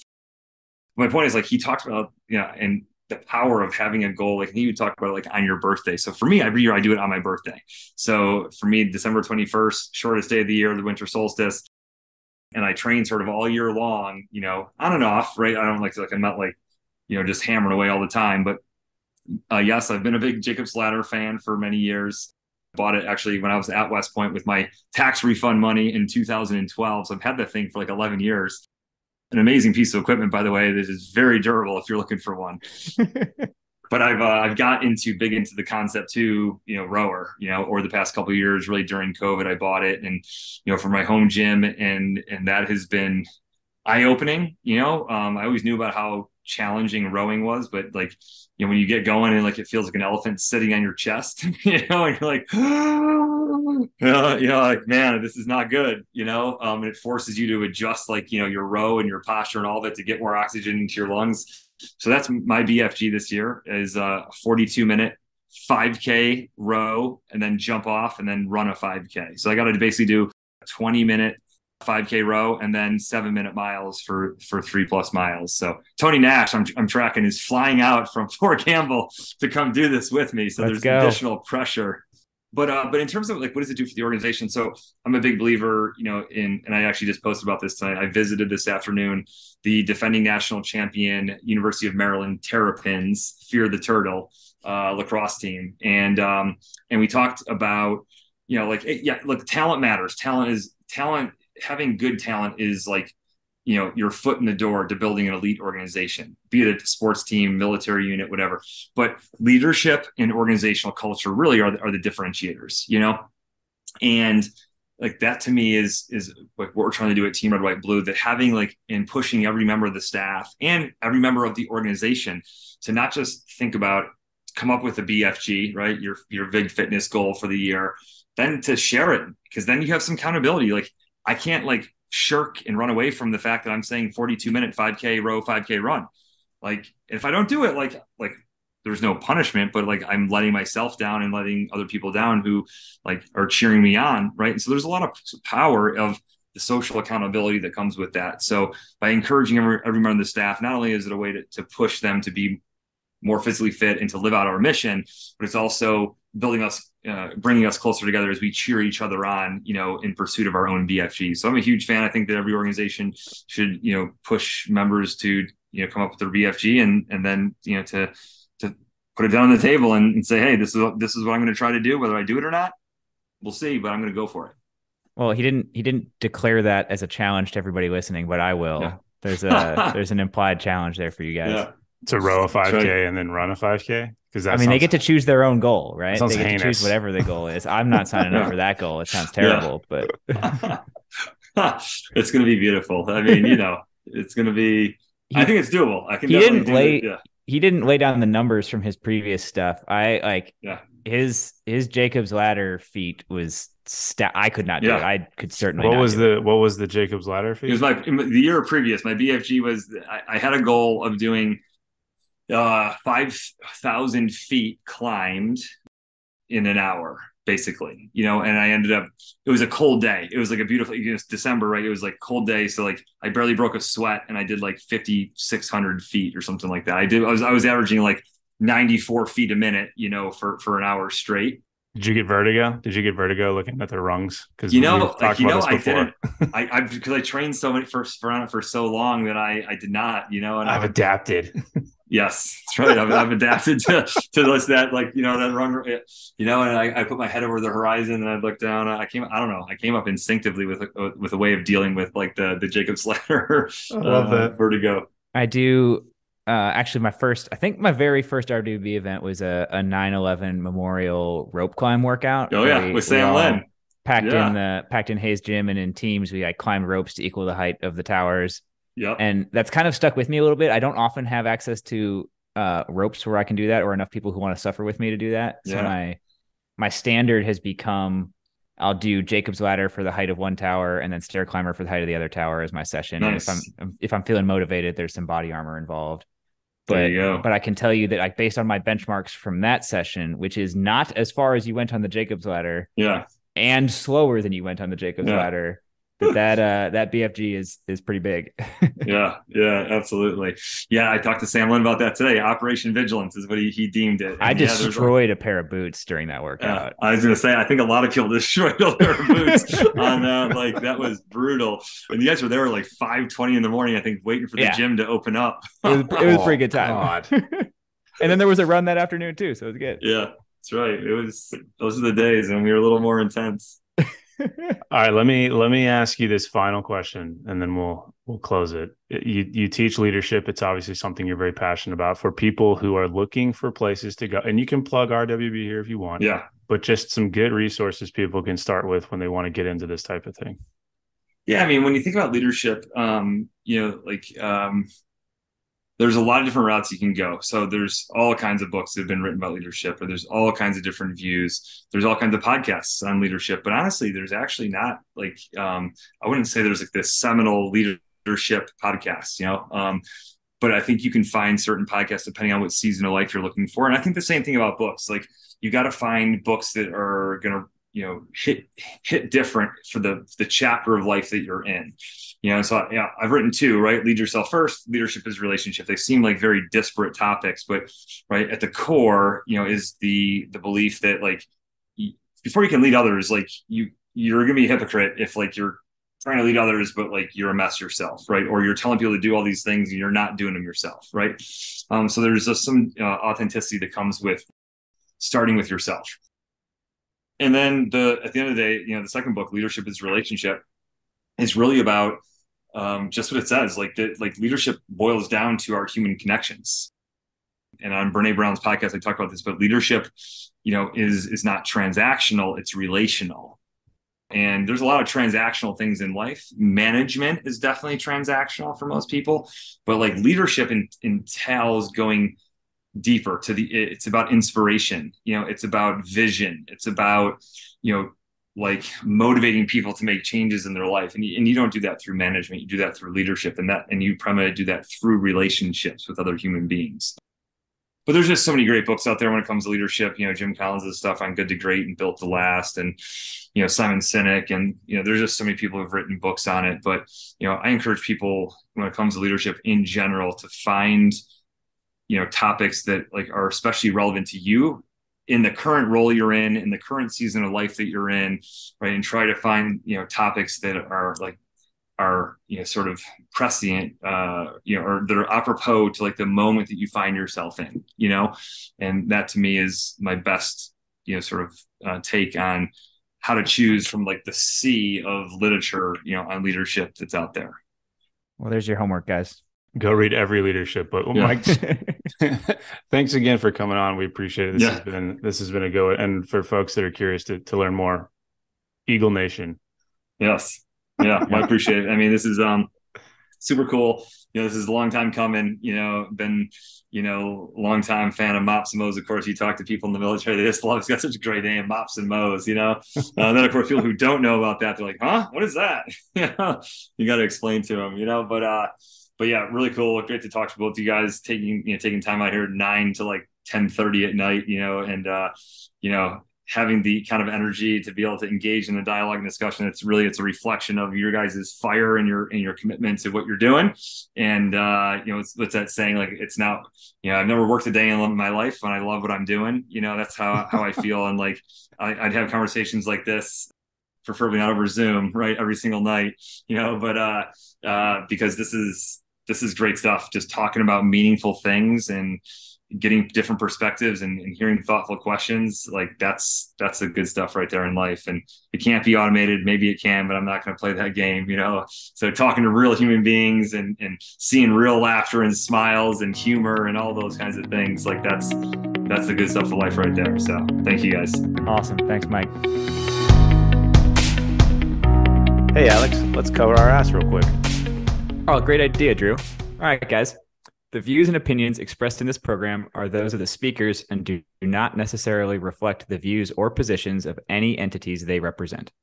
My point is like, he talked about, and the power of having a goal. Like he would talk about it like on your birthday. So for me, every year I do it on my birthday. So for me, December 21st, shortest day of the year, the winter solstice. And I train sort of all year long, on and off, right? I don't I'm not just hammering away all the time, but yes, I've been a big Jacob's Ladder fan for many years. Bought it actually when I was at West Point with my tax refund money in 2012. So I've had that thing for like 11 years. An amazing piece of equipment, by the way, that is very durable if you're looking for one. But I've got big into the concept too, rower, over the past couple of years, really during COVID, I bought it and, for my home gym and that has been eye-opening. I always knew about how challenging rowing was, but when you get going and it feels like an elephant sitting on your chest, and you're like, like, man, this is not good, and it forces you to adjust your row and your posture and all of it to get more oxygen into your lungs. So that's my BFG this year is a 42-minute 5K row and then jump off and then run a 5K. So I got to basically do a 20-minute 5K row and then 7-minute miles for 3+ miles. So Tony Nash, I'm tracking, is flying out from Fort Campbell to come do this with me. So there's additional pressure. But in terms of what does it do for the organization? So I'm a big believer, and I actually just posted about this tonight. I visited this afternoon the defending national champion University of Maryland Terrapins, Fear the Turtle lacrosse team, and we talked about look, talent matters. Talent. Having good talent is your foot in the door to building an elite organization, be it a sports team, military unit, whatever. But leadership and organizational culture really are the differentiators, and that to me is what we're trying to do at Team Red, White, Blue, that having and pushing every member of the staff and every member of the organization to not just come up with a BFG, right? Your big fitness goal for the year, then to share it, because then you have some accountability. I can't shirk and run away from the fact that I'm saying 42-minute 5K row, 5K run. If I don't do it, there's no punishment, but I'm letting myself down and letting other people down who are cheering me on. Right. And so there's a lot of power of the social accountability that comes with that. So by encouraging every member of the staff, not only is it a way to push them to be more physically fit and to live out our mission, but it's also bringing us closer together as we cheer each other on, in pursuit of our own BFG. So I'm a huge fan. I think that every organization should, push members to, come up with their BFG and then, to put it down on the table and say, hey, this is what I'm going to try to do. Whether I do it or not, we'll see, but I'm going to go for it. Well, he didn't declare that as a challenge to everybody listening, but I will. Yeah. There's an implied challenge there for you guys. Yeah. To row a 5K and then run a 5K? Because they get to choose their own goal, right? They get heinous. to choose whatever the goal is. I'm not signing up for that goal. It sounds terrible, but it's going to be beautiful. I mean, it's going to be. I think it's doable. I can. He didn't lay down the numbers from his previous stuff. his Jacob's ladder feat was I could not do it. I could certainly what not what was the Jacob's ladder feat? It was the year previous. My BFG was I had a goal of doing 5,000 feet climbed in an hour, basically, and I ended up, it was a cold day. It was like a beautiful, December, right? It was like cold day. So like I barely broke a sweat, and I did like 5,600 feet or something like that. I was averaging like 94 feet a minute, for an hour straight. Did you get vertigo? Did you get vertigo looking at the rungs? Because we've talked about this before. I didn't. Because I trained so many for so long that I did not. And I've adapted. Yes, that's right. I've adapted to that, like, that run. And I put my head over the horizon and I looked down. I came up instinctively with a way of dealing with like the Jacob's ladder. I love that vertigo. I do. Actually, my very first RWB event was a 9/11 memorial rope climb workout. Oh yeah, with Sam Lynn. Packed in Hayes Gym, and in teams we climbed ropes to equal the height of the towers. Yep. And that's kind of stuck with me a little bit. I don't often have access to ropes where I can do that, or enough people who want to suffer with me to do that. So my standard has become, I'll do Jacob's ladder for the height of one tower, and then stair climber for the height of the other tower as my session. Nice. And if I'm feeling motivated, there's some body armor involved. There you go. But I can tell you that based on my benchmarks from that session, which is not as far as you went on the Jacob's ladder, and slower than you went on the Jacob's ladder, that BFG is pretty big. yeah, absolutely. Yeah, I talked to Sam Lynn about that today. Operation Vigilance is what he deemed it. And I destroyed a pair of boots during that workout. I was going to say, I think a lot of people destroyed a pair of boots on that. Like, that was brutal. And you guys were there like 5:20 in the morning, I think, waiting for the gym to open up. It was a pretty good time. And then there was a run that afternoon too, so it was good. Yeah, that's right. Those are the days when we were a little more intense. All right, let me ask you this final question, and then we'll close it. You teach leadership. It's obviously something you're very passionate about. For people who are looking for places to go, and you can plug RWB here if you want. Yeah, but just some good resources people can start with when they want to get into this type of thing. Yeah, I mean, when you think about leadership, there's a lot of different routes you can go. So there's all kinds of books that have been written about leadership, or there's all kinds of different views. There's all kinds of podcasts on leadership. But honestly, there's actually not I wouldn't say there's like this seminal leadership podcast, but I think you can find certain podcasts depending on what season of life you're looking for. And I think the same thing about books. Like, you got to find books that are going to, hit different for the chapter of life that you're in. So I've written two, right? Lead Yourself First, Leadership is Relationship. They seem like very disparate topics, but right at the core, is the belief that before you can lead others, you're going to be a hypocrite if you're trying to lead others, but you're a mess yourself, right? Or you're telling people to do all these things and you're not doing them yourself, right? So there's just some authenticity that comes with starting with yourself. And then at the end of the day, the second book, Leadership is Relationship, is really about just what it says. Leadership boils down to our human connections. And on Brene Brown's podcast, I talk about this, but leadership, is not transactional, it's relational. And there's a lot of transactional things in life. Management is definitely transactional for most people, but leadership entails going deeper it's about inspiration, it's about vision, it's about, motivating people to make changes in their life. And you don't do that through management, you do that through leadership, and you primarily do that through relationships with other human beings. But there's just so many great books out there when it comes to leadership. Jim Collins' stuff on Good to Great and Built to Last, and Simon Sinek, and there's just so many people who've written books on it. But I encourage people, when it comes to leadership in general, to find topics that are especially relevant to you in the current role you're in the current season of life that you're in, right? And try to find topics that are sort of prescient, or that are apropos to the moment that you find yourself in, and that to me is my best sort of take on how to choose from the sea of literature on leadership that's out there. Well, there's your homework, guys. Go read every leadership book. Mike, thanks again for coming on. We appreciate it. This has been a go. And for folks that are curious to learn more, Eagle Nation. Yes. Yeah, I appreciate it. I mean, this is super cool. This is a long time coming, been, long time fan of Mops and Mo's. Of course, you talk to people in the military, they just love, it's got such a great name, Mops and Mo's, then of course, people who don't know about that, they're like, huh, what is that? You got to explain to them, but yeah, really cool. Great to talk to both you guys, taking time out here 9 to like 10:30 at night, and having the kind of energy to be able to engage in the dialogue and discussion. It's a reflection of your guys' fire and your commitment to what you're doing. And what's that saying? Like, it's not, I've never worked a day in my life and I love what I'm doing. That's how I feel. And like, I'd have conversations like this, preferably not over Zoom, right, every single night, but because this is great stuff, just talking about meaningful things and getting different perspectives and hearing thoughtful questions. Like that's the good stuff right there in life. And it can't be automated. Maybe it can, but I'm not going to play that game, So talking to real human beings and seeing real laughter and smiles and humor and all those kinds of things, like that's the good stuff of life right there. So thank you guys. Awesome. Thanks, Mike. Hey, Alex, let's cover our ass real quick. Oh, great idea, Drew. All right, guys. The views and opinions expressed in this program are those of the speakers and do not necessarily reflect the views or positions of any entities they represent.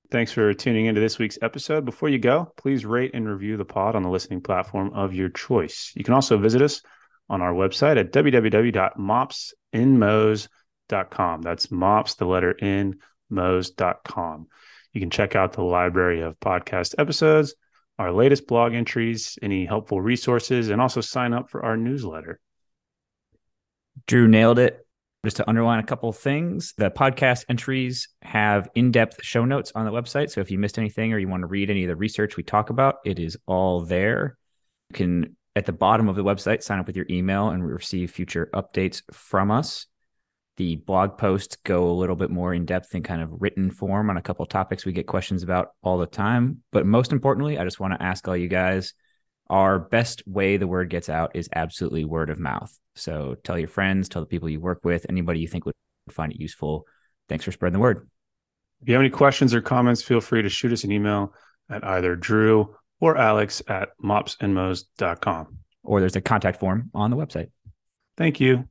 Thanks for tuning into this week's episode. Before you go, please rate and review the pod on the listening platform of your choice. You can also visit us on our website at www.mopsinmos.com. That's mops, the letter N, mos.com. You can check out the library of podcast episodes, our latest blog entries, any helpful resources, and also sign up for our newsletter. Drew nailed it. Just to underline a couple of things, the podcast entries have in-depth show notes on the website. So if you missed anything or you want to read any of the research we talk about, it is all there. You can, at the bottom of the website, sign up with your email and receive future updates from us. The blog posts go a little bit more in depth in kind of written form on a couple of topics we get questions about all the time. But most importantly, I just want to ask all you guys, our best way the word gets out is absolutely word of mouth. So tell your friends, tell the people you work with, anybody you think would find it useful. Thanks for spreading the word. If you have any questions or comments, feel free to shoot us an email at either Drew or Alex at mopsinmos.com. Or there's a contact form on the website. Thank you.